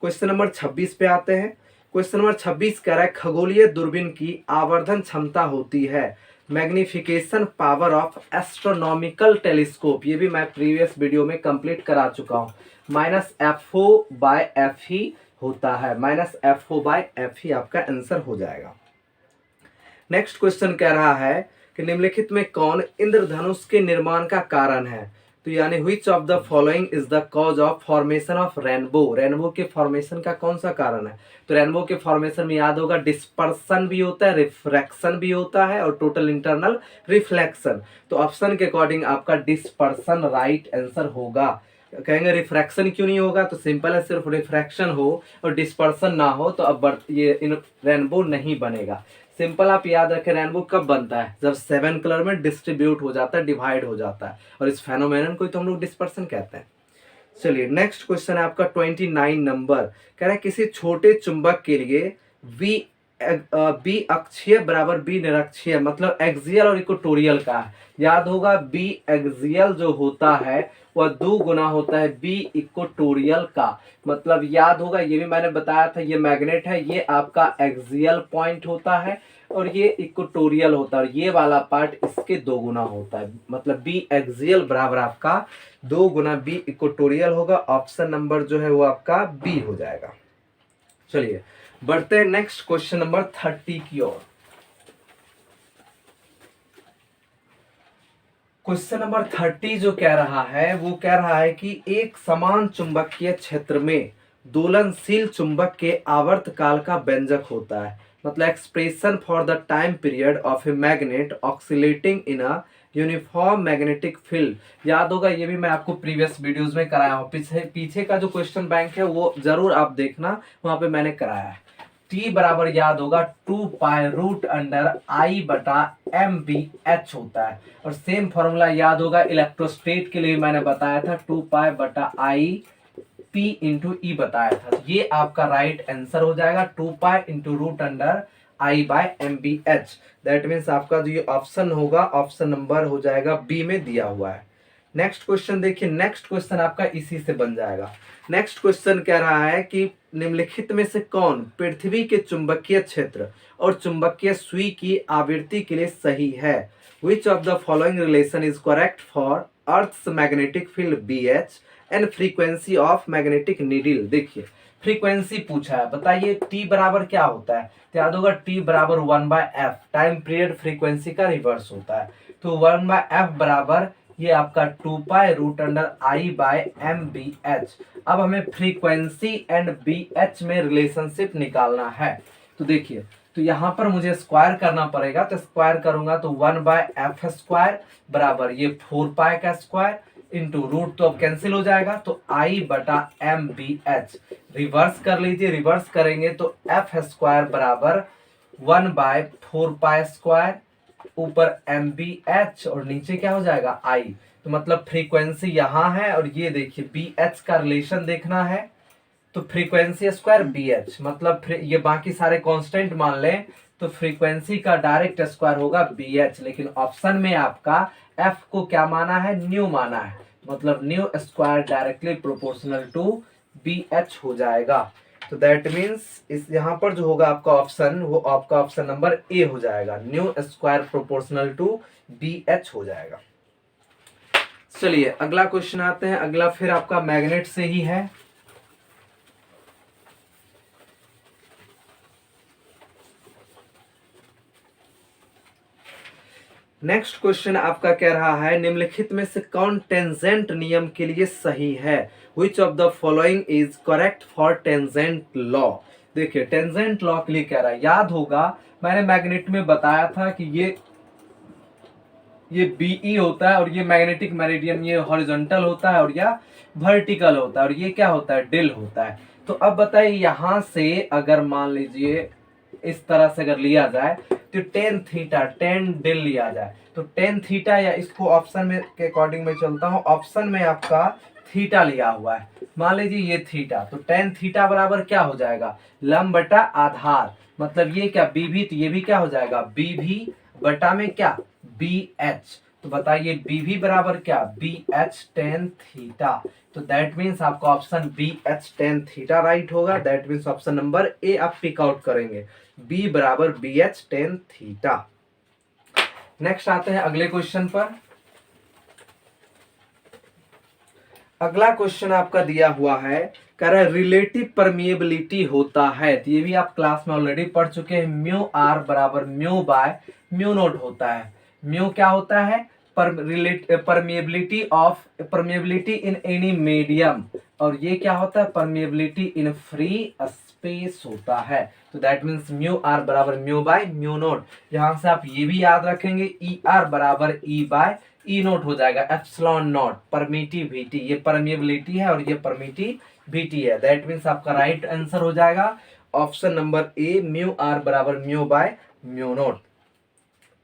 क्वेश्चन नंबर 26 पे आते हैं। क्वेश्चन नंबर 26 कह रहा है खगोलीय दूरबीन की आवर्धन क्षमता होती है magnification power of astronomical telescope, ये भी मैं प्रीवियस वीडियो में कंप्लीट करा चुका हूँ, -FO बाय एफ ही होता है, -FO बाय एफ ही आपका आंसर हो जाएगा। नेक्स्ट क्वेश्चन कह रहा है कि निम्नलिखित में कौन इंद्रधनुष के निर्माण का कारण है, तो यानी which of the following is the cause of formation of rainbow. Rainbow के फॉर्मेशन का कौन सा कारण है, तो रेनबो के फॉर्मेशन में याद होगा डिस्पर्सन भी होता है, रिफ्रैक्शन भी होता है और टोटल इंटरनल रिफ्लेक्शन। तो ऑप्शन के अकॉर्डिंग आपका डिस्पर्सन राइट आंसर होगा। कहेंगे रिफ्रैक्शन क्यों नहीं होगा, तो सिंपल है, सिर्फ रिफ्रैक्शन हो और डिस्पर्सन ना हो तो अब ये रेनबो नहीं बनेगा। सिंपल आप याद रखें, रेनबो कब बनता है, जब 7 कलर में डिस्ट्रीब्यूट हो जाता है, डिवाइड हो जाता है, और इस फेनोमेनन को तो हम लोग डिस्पर्सन कहते हैं। चलिए नेक्स्ट क्वेश्चन है आपका 29 नंबर, कह रहा है किसी छोटे चुंबक के लिए बी अक्षीय बराबर बी निरक्षीय, मतलब एक्सियल और इक्वेटोरियल का है। याद होगा बी एक्सियल जो होता है वह 2 गुना होता है बी इक्वेटोरियल का, मतलब याद होगा ये भी मैंने बताया था, ये मैग्नेट है, ये आपका एक्सियल पॉइंट होता है और ये इक्वेटोरियल होता है, और ये वाला पार्ट इसके 2 गुना होता है, मतलब बी एक्सियल बराबर आपका 2 गुना बी इक्वेटोरियल होगा। ऑप्शन नंबर जो है वो आपका बी हो जाएगा। चलिए बढ़ते हैं नेक्स्ट क्वेश्चन नंबर 30 की ओर। क्वेश्चन नंबर 30 जो कह रहा है वो कह रहा है कि एक समान चुंबकीय क्षेत्र में दोलनशील चुंबक के आवर्तकाल का व्यंजक होता है, मतलब expression for the time period of a magnet oscillating in a uniform magnetic field. याद होगा ये भी मैं आपको प्रीवियस वीडियोस में कराया हूँ, पीछे का जो क्वेश्चन बैंक है वो जरूर आप देखना, वहां पे मैंने कराया है। टी बराबर याद होगा 2 पाई रूट अंडर आई बटा एम बी एच होता है, और सेम फॉर्मूला याद होगा इलेक्ट्रोस्टेट के लिए मैंने बताया था 2 पाई बटा आई पी इंटू ई बताया था, तो ये आपका राइट आंसर हो जाएगा 2 pi into root under I by M B H. That means आपका जो ये ऑप्शन होगा ऑप्शन नंबर हो जाएगा बी में दिया हुआ है। नेक्स्ट क्वेश्चन देखिए, नेक्स्ट क्वेश्चन आपका इसी से बन जाएगा। नेक्स्ट क्वेश्चन कह रहा है कि निम्नलिखित में से कौन पृथ्वी के चुंबकीय क्षेत्र और चुंबकीय सुई की आवृत्ति के लिए सही है। Which of the following relation is correct for earth's magnetic field BH and frequency of magnetic needle. देखिए फ्रीक्वेंसी पूछा है, बताइए टी बराबर क्या होता है, तो याद होगा टी बराबर 1/f, टाइम पीरियड फ्रीक्वेंसी का रिवर्स होता है, तो 1/f बराबर ये आपका 2 pi root under I by M B H. अब हमें फ्रीक्वेंसी एंड बी एच में रिलेशनशिप निकालना है, तो देखिए तो यहाँ पर मुझे स्क्वायर करना पड़ेगा, तो स्क्वायर करूंगा तो 1/f स्क्वायर बराबर ये 4 पाई का स्क्वायर इंटू रूट, तो अब कैंसिल हो जाएगा, तो आई बटा एम बी एच। रिवर्स कर लीजिए, रिवर्स करेंगे तो एफ स्क्वायर बराबर 1/4 पाई स्क्वायर ऊपर एम बी एच और नीचे क्या हो जाएगा आई, तो मतलब फ्रीक्वेंसी यहाँ है और ये देखिए बी एच का रिलेशन देखना है, तो फ्रीक्वेंसी स्क्वायर बी एच, मतलब ये बाकी सारे कांस्टेंट मान लें तो फ्रीक्वेंसी का डायरेक्ट स्क्वायर होगा बी एच, लेकिन ऑप्शन में आपका एफ को क्या माना है, न्यू माना है, मतलब nu square directly proportional to B H हो जाएगा। तो दैट मीन्स इस यहाँ पर जो होगा आपका ऑप्शन, वो आपका ऑप्शन नंबर ए हो जाएगा, nu square proportional to B H हो जाएगा। चलिए अगला क्वेश्चन आते हैं। अगला फिर आपका मैग्नेट से ही है। नेक्स्ट क्वेश्चन आपका कह रहा है निम्नलिखित में से कौन टेंजेंट नियम के लिए सही है? Which of the following is correct for tangent law? देखिए टेंजेंट लॉ के लिए कह रहा है, याद होगा मैंने मैग्नेट में बताया था कि ये बीई होता है और ये मैग्नेटिक मेरिडियन ये हॉरिजॉन्टल होता है और यह वर्टिकल होता है और ये क्या होता है, डिल होता है। तो अब बताइए यहां से अगर मान लीजिए इस तरह से अगर लिया जाए तो टेन थीटा टेन डिल लिया जाए तो टेन थीटा, या इसको ऑप्शन में के अकॉर्डिंग में चलता हूं, ऑप्शन में आपका थीटा लिया हुआ है, मान लीजिए ये थीटा, तो टेन थीटा बराबर क्या हो जाएगा, लंब बटा आधार, मतलब ये क्या बी भी, तो ये भी क्या हो जाएगा बी भी बटा में क्या बी एच। तो बताइए बी भी बराबर क्या बी एच टेन थीटा। तो दैट मीन्स आपका option B H tan theta right होगा। That means option number A आप पिक आउट करेंगे, बी बराबर B H tan theta. Next आते हैं अगले क्वेश्चन पर। अगला क्वेश्चन आपका दिया हुआ है, कह रहा है रिलेटिव परमिएबिलिटी होता है, तो ये भी आप क्लास में ऑलरेडी पढ़ चुके हैं, म्यू आर बराबर म्यू बाय म्यू नोट होता है। म्यू क्या होता है, परमिएबिलिटी इन एनी मीडियम, और ये क्या होता है परमिएबिलिटी इन फ्री स्पेस होता है। तो दैट मीन्स म्यू आर बराबर म्यू बाय म्यू नोट। यहां से आप ये भी याद रखेंगे ई आर बराबर ई बाय ई नोट हो जाएगा, एप्सिलॉन नॉट परमिटिविटी, ये परमिएबिलिटी है और ये परमिटिविटी है। दैट मीन्स आपका राइट आंसर हो जाएगा option number A, mu R बराबर म्यू बाय म्यू नोट।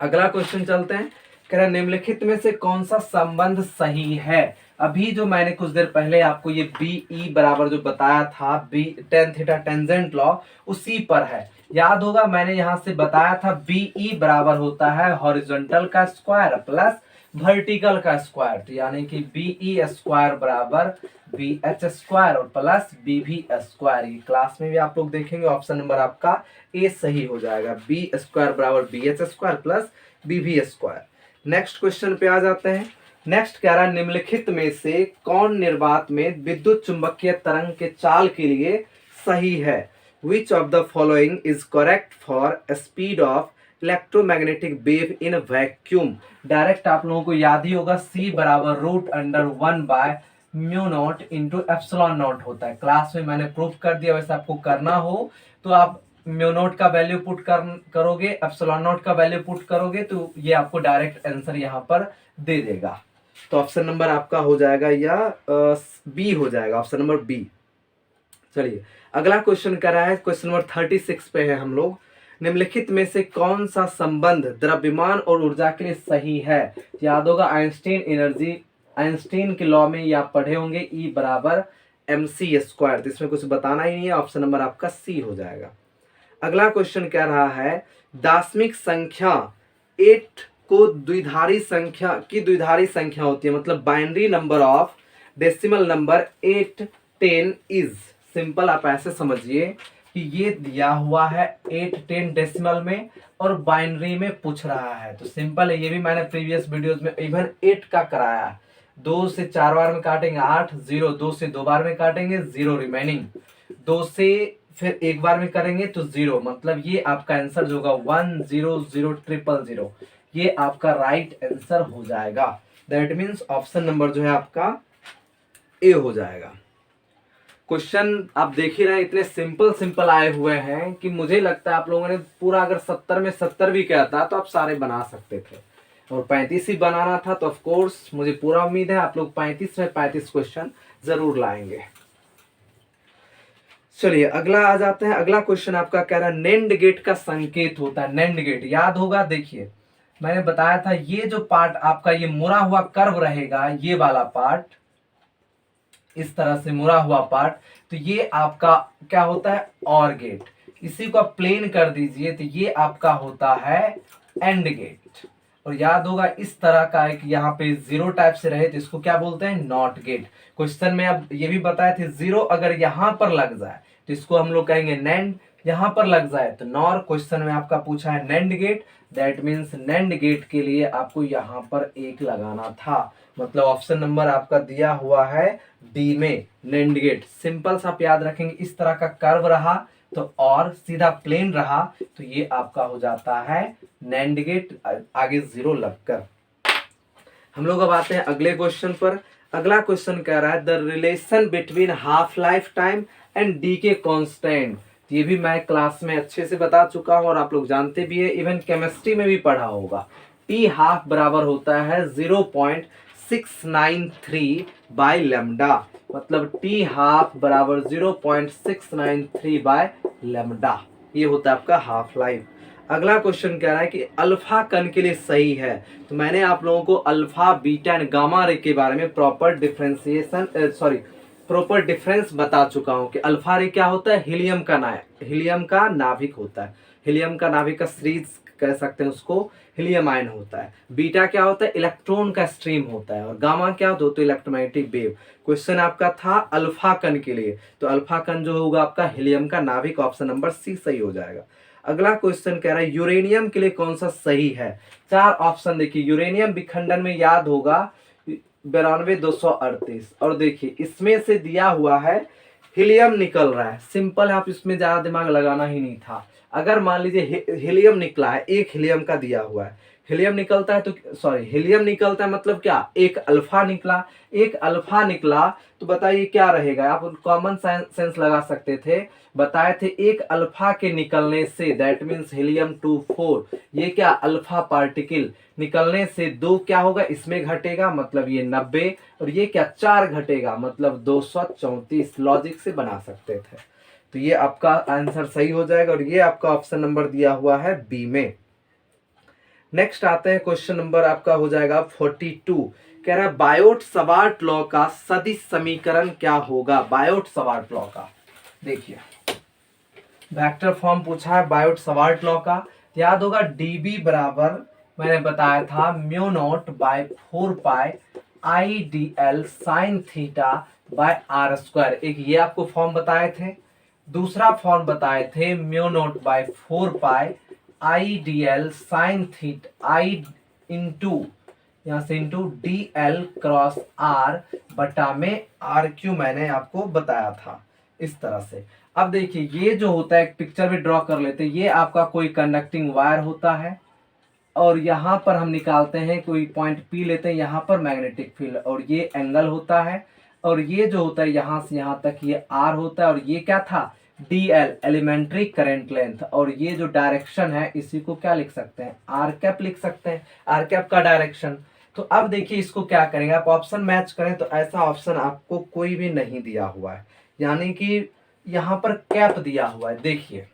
अगला क्वेश्चन चलते हैं, कह रहा निम्नलिखित में से कौन सा संबंध सही है? अभी जो मैंने कुछ देर पहले आपको ये बी ई बराबर जो बताया था, B tan theta tangent law, उसी पर है। याद होगा मैंने यहां से बताया था बी ई बराबर होता है हॉरिजॉन्टल का स्क्वायर प्लस वर्टिकल का स्क्वायर, तो यानी कि बी ई स्क्वायर बराबर बी एच स्क्वायर और प्लस बी भी स्क्वायर। ये क्लास में भी आप लोग देखेंगे, ऑप्शन नंबर आपका ए सही हो जाएगा, बी स्क्वायर बराबर B H square plus B भी स्क्वायर। नेक्स्ट क्वेश्चन पे आ जाते हैं। नेक्स्ट कह रहा है निम्नलिखित में से कौन निर्वात में विद्युत चुंबकीय तरंग के चाल के लिए सही है? Which of the following is correct for speed of electromagnetic wave in vacuum? Direct आप लोगों को याद ही होगा, सी बराबर root under one by mu naught into epsilon naught होता है। क्लास में मैंने प्रूफ कर दिया, वैसे आपको करना हो तो आप म्यू नोट का वैल्यू पुट करोगे, एप्सिलॉन नॉट का वैल्यू पुट करोगे, तो ये आपको डायरेक्ट आंसर यहाँ पर दे देगा। तो ऑप्शन नंबर आपका हो जाएगा या बी हो जाएगा, ऑप्शन नंबर बी। चलिए अगला क्वेश्चन कर रहा है, क्वेश्चन नंबर 36 पे है हम लोग। निम्नलिखित में से कौन सा संबंध द्रव्यमान और ऊर्जा के लिए सही है? याद होगा आइंस्टीन के लॉ में ये आप पढ़े होंगे, ई बराबर एम सी स्क्वायर, तो इसमें कुछ बताना ही नहीं है, ऑप्शन नंबर आपका सी हो जाएगा। अगला क्वेश्चन कह रहा है दार्शनिक संख्या 8 को द्विधारी संख्या होती है, मतलब binary number of decimal number 8 10 is. Simple आप ऐसे समझिए कि ये दिया हुआ है 8 10 डेसिमल में और बाइनरी में पूछ रहा है, तो सिंपल है, ये भी मैंने प्रीवियस वीडियोस में इवन 8 का कराया है। 2 से 4 बार में काटेंगे 8 0, 2 से 2 बार में काटेंगे 0 रिमेनिंग, 2 से फिर एक बार में करेंगे तो 0, मतलब ये आपका आंसर जो होगा 1 0 0 0 0, ये आपका राइट आंसर हो जाएगा। दैट मीन्स ऑप्शन नंबर जो है आपका ए हो जाएगा। क्वेश्चन आप देख ही रहे हैं, इतने सिंपल आए हुए हैं कि मुझे लगता है आप लोगों ने पूरा अगर 70 में 70 भी कहता तो आप सारे बना सकते थे, और 35 ही बनाना था तो ऑफ कोर्स मुझे पूरा उम्मीद है आप लोग 35 में 35 क्वेश्चन जरूर लाएंगे। चलिए अगला आ जाते हैं। अगला क्वेश्चन आपका कह रहा है नेंड गेट का संकेत होता है। नेंड गेट याद होगा, देखिए मैंने बताया था ये जो पार्ट आपका ये मुड़ा हुआ कर्व रहेगा, ये वाला पार्ट इस तरह से मुड़ा हुआ पार्ट, तो ये आपका क्या होता है और गेट। इसी को आप प्लेन कर दीजिए तो ये आपका होता है एंड गेट। और याद होगा इस तरह का एक यहाँ पे 0 टाइप से रहे तो इसको क्या बोलते हैं, नॉट गेट। क्वेश्चन में अब ये भी बताए थे 0 अगर यहाँ पर लग जाए तो इसको हम लोग कहेंगे नैंड। यहाँ पर लग जाए तो नॉर, क्वेश्चन में आपका पूछा है NAND gate, that means NAND gate के लिए आपको यहाँ पर 1 लगाना था। मतलब ऑप्शन नंबर आपका दिया हुआ है डी में, नैंड गेट। सिंपल सा आप याद रखेंगे, इस तरह का कर्व रहा तो और सीधा प्लेन रहा तो ये आपका हो जाता है नैंड गेट, आगे 0 लगकर। हम लोग अब आते हैं अगले क्वेश्चन पर। अगला क्वेश्चन कह रहा है the relation between half life time and D के कॉन्स्टेंट। ये भी मैं क्लास में अच्छे से बता चुका हूं और आप लोग जानते भी है, इवन केमिस्ट्री में भी पढ़ा होगा। टी हाफ बराबर होता है 0.693 बाय लेमडा, मतलब टी हाफ बराबर 0.693 बाय लेमडा, ये होता है आपका हाफ लाइफ। अगला क्वेश्चन कह रहा है कि अल्फा कण के लिए सही है, तो मैंने आप लोगों को alpha beta and gamma ray के बारे में प्रॉपर डिफरेंस बता चुका हूं कि अल्फा रे क्या होता है, हीलियम का नाभिक होता है, हीलियम का नाभिक का सीरीज कह सकते हैं उसको, हीलियम आयन होता है। बीटा क्या होता है, इलेक्ट्रॉन का स्ट्रीम होता है। और गामा क्या होता है, तो इलेक्ट्रोमैग्नेटिक वेव। क्वेश्चन आपका था अल्फा कण के लिए, तो अल्फा कण जो होगा आपका हीलियम का नाभिक, ऑप्शन नंबर सी सही हो जाएगा। अगला क्वेश्चन कह रहा है यूरेनियम के लिए कौन सा सही है। 4 ऑप्शन देखिए, यूरेनियम विखंडन में याद होगा 92,238, और देखिए इसमें से दिया हुआ है हीलियम निकल रहा है। सिंपल है, आप इसमें ज्यादा दिमाग लगाना ही नहीं था। अगर मान लीजिए हीलियम निकला है, एक हीलियम का दिया हुआ है, हीलियम निकलता है तो हीलियम निकलता है मतलब क्या, एक अल्फा निकला, तो बताइए क्या रहेगा। आप कॉमन सेंस लगा सकते थे, बताए थे एक अल्फा के निकलने से, दैट मीन्स हीलियम 24, ये क्या अल्फा पार्टिकल निकलने से 2 क्या होगा इसमें घटेगा, मतलब ये 90, और ये क्या 4 घटेगा मतलब 234। लॉजिक से बना सकते थे। तो ये आपका आंसर सही हो जाएगा, और ये आपका ऑप्शन नंबर दिया हुआ है बी में। नेक्स्ट आते हैं, क्वेश्चन नंबर आपका हो जाएगा 42। कह रहा है बायोट सवार्ट लॉ का सदिश समीकरण क्या होगा। बायोट सवार्ट लॉ का देखिए, वेक्टर फॉर्म पूछा है बायोट सवार्ट लॉ का, याद होगा डीबी बराबर मैंने बताया था mu naught by 4 pi I D L sine theta by R square. एक ये आपको फॉर्म बताए थे, दूसरा फॉर्म बताए थे mu naught by 4 pi I D L sine theta I into यहाँ से into D L cross R बटा में आर क्यू, मैंने आपको बताया था इस तरह से। अब देखिए ये जो होता है, एक पिक्चर भी ड्रॉ कर लेते हैं, ये आपका कोई कंडक्टिंग वायर होता है, और यहाँ पर हम निकालते हैं कोई पॉइंट पी लेते हैं, यहाँ पर मैग्नेटिक फील्ड, और ये एंगल होता है, और ये जो होता है यहाँ से यहाँ तक ये आर होता है, और ये क्या था D L elementary current length, और ये जो डायरेक्शन है इसी को क्या लिख सकते हैं, आर कैप लिख सकते हैं, आर कैप का डायरेक्शन। तो अब देखिए इसको क्या करेंगे, आप ऑप्शन मैच करें तो ऐसा ऑप्शन आपको कोई भी नहीं दिया हुआ है, यानी कि यहाँ पर कैप दिया हुआ है। देखिए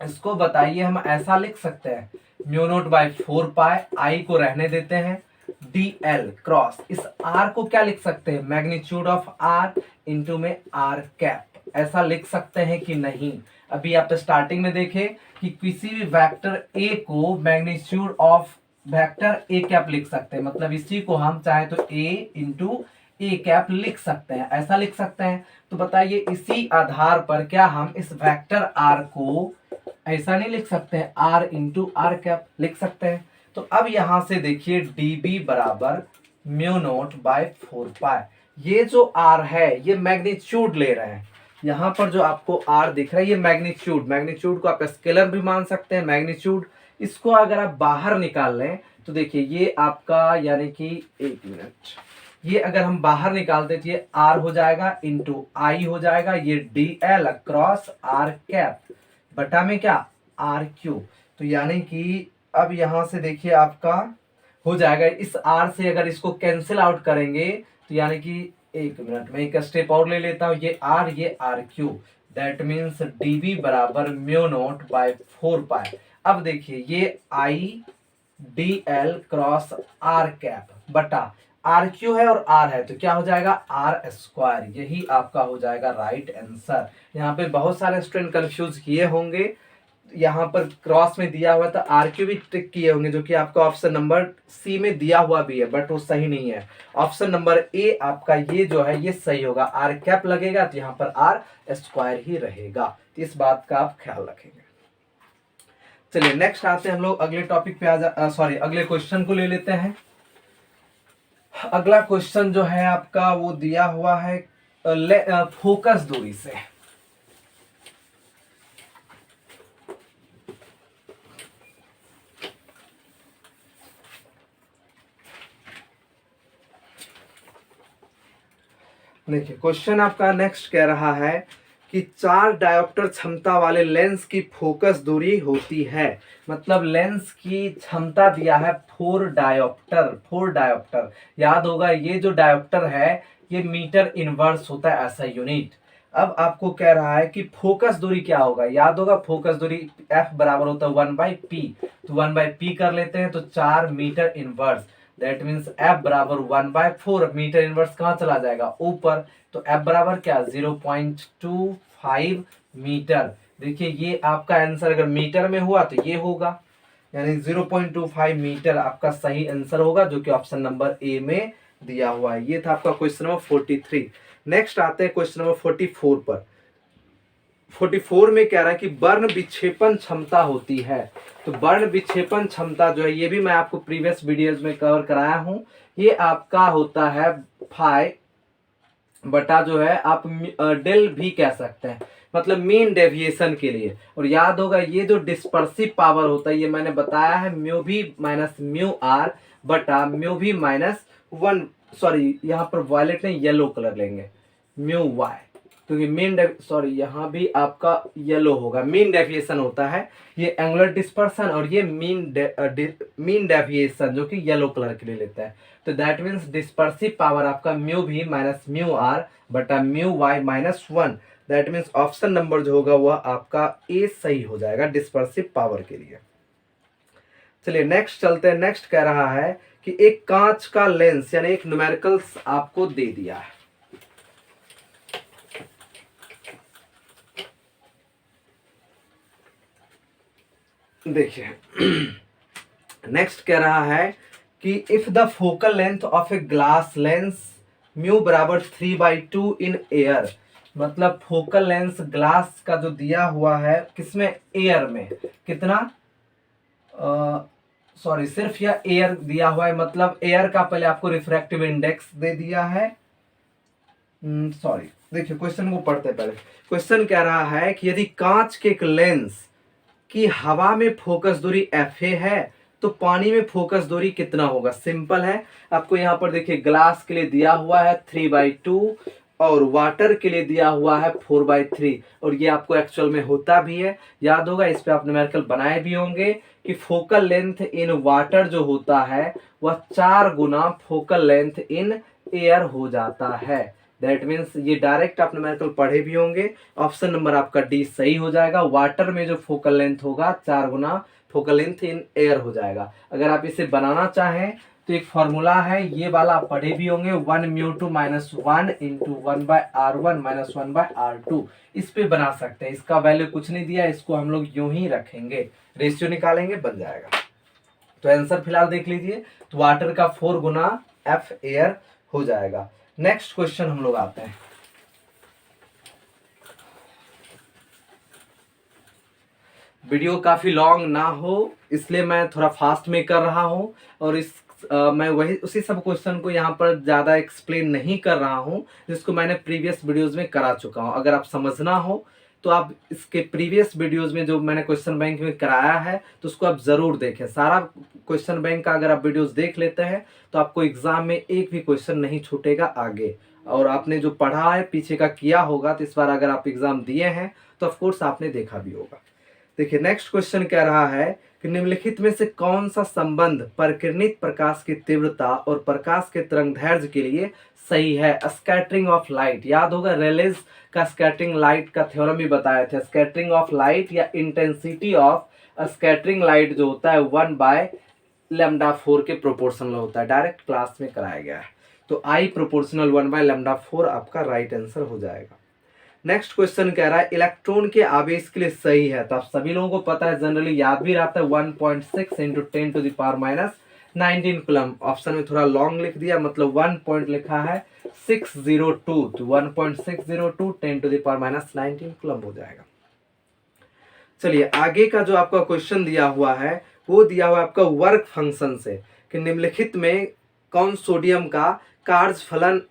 इसको बताइए, हम ऐसा लिख सकते हैं म्यू नोट बाय 4 पाई, आई को रहने देते हैं, डी एल क्रॉस, इस आर को क्या लिख सकते हैं, मैग्नीट्यूड ऑफ आर इंटू में आर कैप, ऐसा लिख सकते हैं कि नहीं। अभी आप स्टार्टिंग में देखें कि किसी भी वेक्टर ए को magnitude of vector A cap लिख सकते हैं, मतलब इसी को हम चाहे तो ए इंटू ए कैप लिख सकते हैं, ऐसा लिख सकते हैं। तो बताइए इसी आधार पर क्या हम इस वेक्टर आर को ऐसा नहीं लिख सकते हैं, आर इंटू आर कैप लिख सकते हैं। तो अब यहां से देखिए डीबी बराबर म्यू नोट बाय 4 पाई, ये जो आर है ये मैग्नीट्यूड ले रहे हैं, यहाँ पर जो आपको आर दिख रहा है ये मैग्नीट्यूड को आप स्केलर भी मान सकते हैं मैग्नीट्यूड। इसको अगर आप बाहर निकाल लें तो देखिए ये आपका यानी कि 1 मिनट, ये अगर हम बाहर निकालते तो ये आर हो जाएगा इंटू आई हो जाएगा, ये D L cross R cap बटा में क्या आर क्यू। तो यानी कि अब यहां से देखिए आपका हो जाएगा, इस आर से अगर इसको कैंसिल आउट करेंगे तो यानी कि 1 मिनट में एक स्टेप और ले लेता हूं, ये R cube, that means dB बराबर म्यू नोट बाय 4 पाई। अब देखिए ये I D L cross R cap बटा आर क्यू है और आर है, तो क्या हो जाएगा आर स्क्वायर, यही आपका हो जाएगा राइट आंसर। यहाँ पे बहुत सारे स्टूडेंट कंफ्यूज किए होंगे, यहाँ पर क्रॉस में दिया हुआ था, आर क्यू भी टिक किए होंगे, जो कि आपका ऑप्शन नंबर सी में दिया हुआ भी है, बट वो सही नहीं है। ऑप्शन नंबर ए आपका ये जो है ये सही होगा, आर कैप लगेगा तो यहाँ पर आर स्क्वायर ही रहेगा। तो इस बात का आप ख्याल रखेंगे। चलिए नेक्स्ट आते हैं हम लोग अगले टॉपिक पे अगले क्वेश्चन को ले लेते हैं। अगला क्वेश्चन जो है आपका वो दिया हुआ है फोकस दूरी से। देखिए क्वेश्चन आपका नेक्स्ट कह रहा है कि 4 डायोप्टर क्षमता वाले लेंस की फोकस दूरी होती है। मतलब लेंस की क्षमता दिया है 4 डायोप्टर। याद होगा ये जो डायोप्टर है ये मीटर इनवर्स होता है ऐसा यूनिट। अब आपको कह रहा है कि फोकस दूरी क्या होगा। याद होगा फोकस दूरी F बराबर होता है 1/P। तो 1/P कर लेते हैं तो 4 metre inverse, that means F बराबर 1/4। मीटर इनवर्स कहाँ चला जाएगा ऊपर, तो F बराबर क्या 0.25 मीटर। देखिए ये आपका आंसर अगर मीटर में हुआ तो ये होगा, यानी 0.25 मीटर आपका सही आंसर होगा, जो कि ऑप्शन नंबर ए में दिया हुआ है। ये था आपका क्वेश्चन नंबर 43। नेक्स्ट आते हैं क्वेश्चन नंबर 44 पर। 44 में कह रहा है कि वर्ण विक्षेपण क्षमता होती है। तो वर्ण विक्षेपण क्षमता जो है ये भी मैं आपको प्रीवियस वीडियोज में कवर कराया हूं। ये आपका होता है फाई बटा जो है आप डेल भी कह सकते हैं, मतलब मीन डेविएशन के लिए। और याद होगा ये जो डिस्पर्सिव पावर होता है ये मैंने बताया है म्यू भी माइनस म्यू आर बटा म्यू भी माइनस 1, सॉरी यहाँ पर वायलेट नहीं येलो कलर लेंगे, म्यू वाई, क्योंकि यहाँ भी आपका येलो होगा। मीन डेविएशन होता है ये एंगुलर डिस्पर्सन, और ये मीन डेविएशन जो कि येलो कलर के लिए लेता है। तो दैट मीन्स डिस्पर्सिव पावर आपका म्यू भी माइनस म्यू आर बटा mu Y minus 1। That means option number जो होगा वह आपका ए सही हो जाएगा डिस्पर्सिव पावर के लिए। चलिए नेक्स्ट चलते हैं। नेक्स्ट कह रहा है कि एक कांच का लेंस यानी एक न्यूमेरिकल्स आपको दे दिया है। देखिए नेक्स्ट कह रहा है कि if the focal length of a glass lens mu बराबर 3/2 इन एयर। मतलब फोकल लेंस ग्लास का जो दिया हुआ है किसमें, एयर में, कितना सॉरी सिर्फ यह एयर दिया हुआ है, मतलब एयर का पहले आपको रिफ्रैक्टिव इंडेक्स दे दिया है। सॉरी देखिए क्वेश्चन को पढ़ते पहले। क्वेश्चन कह रहा है कि यदि कांच के एक लेंस कि हवा में फोकस दूरी FA है तो पानी में फोकस दूरी कितना होगा। सिंपल है, आपको यहाँ पर देखिए ग्लास के लिए दिया हुआ है 3/2 और वाटर के लिए दिया हुआ है 4/3, और ये आपको एक्चुअल में होता भी है। याद होगा इस पे आप न्यूमेरिकल बनाए भी होंगे कि फोकल लेंथ इन वाटर जो होता है वह 4 गुना फोकल लेंथ इन एयर हो जाता है। दैट मीन्स ये डायरेक्ट आप न्यूमेरिकल पढ़े भी होंगे। ऑप्शन नंबर आपका डी सही हो जाएगा। वाटर में जो फोकल लेंथ होगा 4 गुना फोकल लेंथ इन एयर हो जाएगा। अगर आप इसे बनाना चाहें तो एक फॉर्मूला है ये वाला आप पढ़े भी होंगे, 1μ2 minus 1 into 1/r1 minus 1/r2। इस पे बना सकते हैं, इसका वैल्यू कुछ नहीं दिया, इसको हम लोग यूं ही रखेंगे, रेशियो निकालेंगे बन जाएगा। तो आंसर फिलहाल देख लीजिए, तो वाटर का 4 गुना F एयर हो जाएगा। नेक्स्ट क्वेश्चन हम लोग आते हैं। वीडियो काफी लॉन्ग ना हो इसलिए मैं थोड़ा फास्ट में कर रहा हूं, और मैं वही उसी सब क्वेश्चन को यहाँ पर ज़्यादा एक्सप्लेन नहीं कर रहा हूँ जिसको मैंने प्रीवियस वीडियोस में करा चुका हूँ। अगर आप समझना हो तो आप इसके प्रीवियस वीडियोस में जो मैंने क्वेश्चन बैंक में कराया है तो उसको आप ज़रूर देखें। सारा क्वेश्चन बैंक का अगर आप वीडियोस देख लेते हैं तो आपको एग्जाम में एक भी क्वेश्चन नहीं छूटेगा आगे, और आपने जो पढ़ा है पीछे का किया होगा तो इस बार अगर आप एग्जाम दिए हैं तो ऑफकोर्स आपने देखा भी होगा। देखिए नेक्स्ट क्वेश्चन कह रहा है कि निम्नलिखित में से कौन सा संबंध परिकिरणित प्रकाश की तीव्रता और प्रकाश के तरंगदैर्घ्य के लिए सही है। स्कैटरिंग ऑफ लाइट, याद होगा रेलेज का स्कैटरिंग लाइट का थ्योरम भी बताए थे। स्कैटरिंग ऑफ लाइट या इंटेंसिटी ऑफ स्कैटरिंग लाइट जो होता है 1/λ4 के प्रोपोर्शनल होता है, डायरेक्ट क्लास में कराया गया है। तो I प्रोपोर्शनल 1/λ4 आपका राइट आंसर हो जाएगा। नेक्स्ट क्वेश्चन कह रहा है इलेक्ट्रॉन के आवेश के लिए सही है, तो आप सभी लोगों को पता है, जनरली याद भी रहता है 1.6 इंटू 10⁻⁻19 कूलम। ऑप्शन में थोड़ा लॉन्ग लिख दिया, मतलब 1 पॉइंट लिखा है 602, तो 1.602 10⁻⁻19 कूलम हो जाएगा। चलिए आगे का जो आपका क्वेश्चन दिया हुआ है वो दिया हुआ है आपका वर्क फंक्शन से, कि निम्नलिखित में कौन सोडियम का कार्ज फलन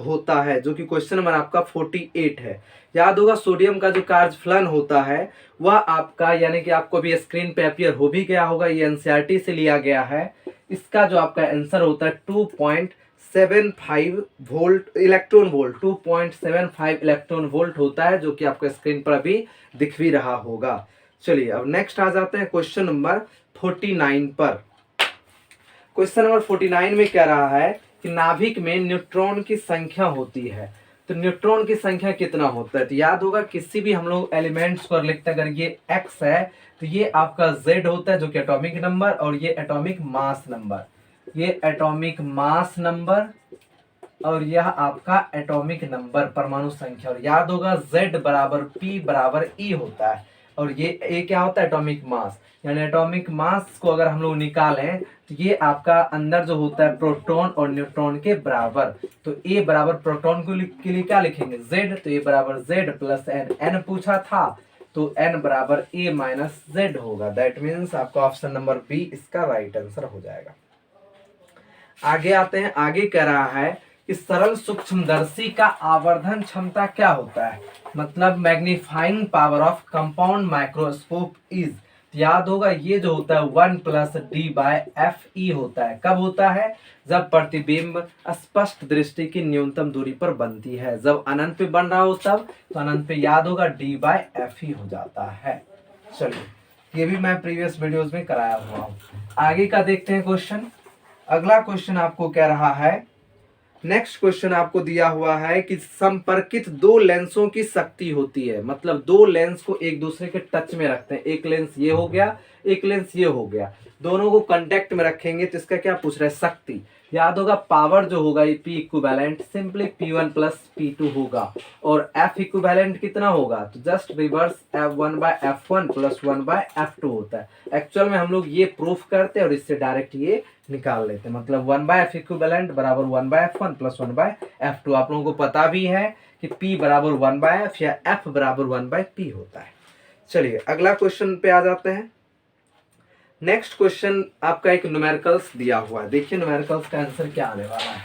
होता है, जो कि क्वेश्चन नंबर आपका 48 है। याद होगा सोडियम का जो कार्ज फलन होता है वह आपका, यानी कि आपको भी स्क्रीन पे अपीयर हो भी गया होगा, ये एनसीईआरटी से लिया गया है। इसका जो आपका आंसर होता है 2.75 volt electron volt, 2.75 electron volt होता है, जो कि आपका स्क्रीन पर अभी दिख भी रहा होगा। चलिए अब नेक्स्ट आ जाते हैं क्वेश्चन नंबर 49 पर। क्वेश्चन नंबर 49 में कह रहा है कि नाभिक में न्यूट्रॉन की संख्या होती है, तो न्यूट्रॉन की संख्या कितना होता है। तो याद होगा किसी भी हम लोग एलिमेंट्स पर लिखते हैं, अगर ये x है तो ये आपका z होता है, जो कि एटॉमिक नंबर, और ये एटॉमिक मास नंबर, ये एटॉमिक मास नंबर, और यह आपका एटॉमिक नंबर परमाणु संख्या। और याद होगा z बराबर p बराबर e होता है, और ये a क्या होता है एटॉमिक मास, यानी एटॉमिक मास को अगर हम लोग निकालें तो ये आपका अंदर जो होता है प्रोटॉन और न्यूट्रॉन के बराबर। तो a बराबर प्रोटॉन के लिए क्या लिखेंगे z, तो a बराबर z प्लस n, n पूछा था तो n बराबर a माइनस z होगा। दैट मीन्स आपका ऑप्शन नंबर बी इसका राइट आंसर हो जाएगा। आगे आते हैं, आगे कह रहा है कि सरल सूक्ष्मदर्शी का आवर्धन क्षमता क्या होता है, मतलब magnifying power of compound microscope is. याद होगा ये जो होता है 1 प्लस d/fe होता है, कब होता है, जब प्रतिबिंब स्पष्ट दृष्टि की न्यूनतम दूरी पर बनती है। जब अनंत पे बन रहा हो तब, तो अनंत पे याद होगा d/fe हो जाता है। चलिए ये भी मैं प्रीवियस वीडियोस में कराया हुआ हूँ। आगे का देखते हैं क्वेश्चन। अगला क्वेश्चन आपको कह रहा है, नेक्स्ट क्वेश्चन आपको दिया हुआ है कि संपर्कित दो लेंसों की शक्ति होती है, मतलब दो लेंस को एक दूसरे के टच में रखते हैं, एक लेंस ये हो गया, एक लेंस ये हो गया, दोनों को कांटेक्ट में रखेंगे तो इसका क्या पूछ रहा है, शक्ति। याद होगा पावर जो होगा ये P equivalent simply P1 plus P2 होगा, और F इक्विवेलेंट कितना होगा, तो just reverse F1/F1 plus 1/F2 होता है। एक्चुअल में हम लोग ये प्रूफ करते हैं और इससे डायरेक्ट ये निकाल लेते हैं, मतलब 1/F इक्विवेलेंट बराबर 1/F1 प्लस 1/F2। आप लोगों को पता भी है कि P बराबर 1/F या F बराबर 1/P होता है। चलिए अगला क्वेश्चन पे आ जाते हैं। नेक्स्ट क्वेश्चन आपका एक न्यूमेरिकल्स दिया हुआ है, देखिए न्यूमेरिकल्स का आंसर क्या आने वाला है।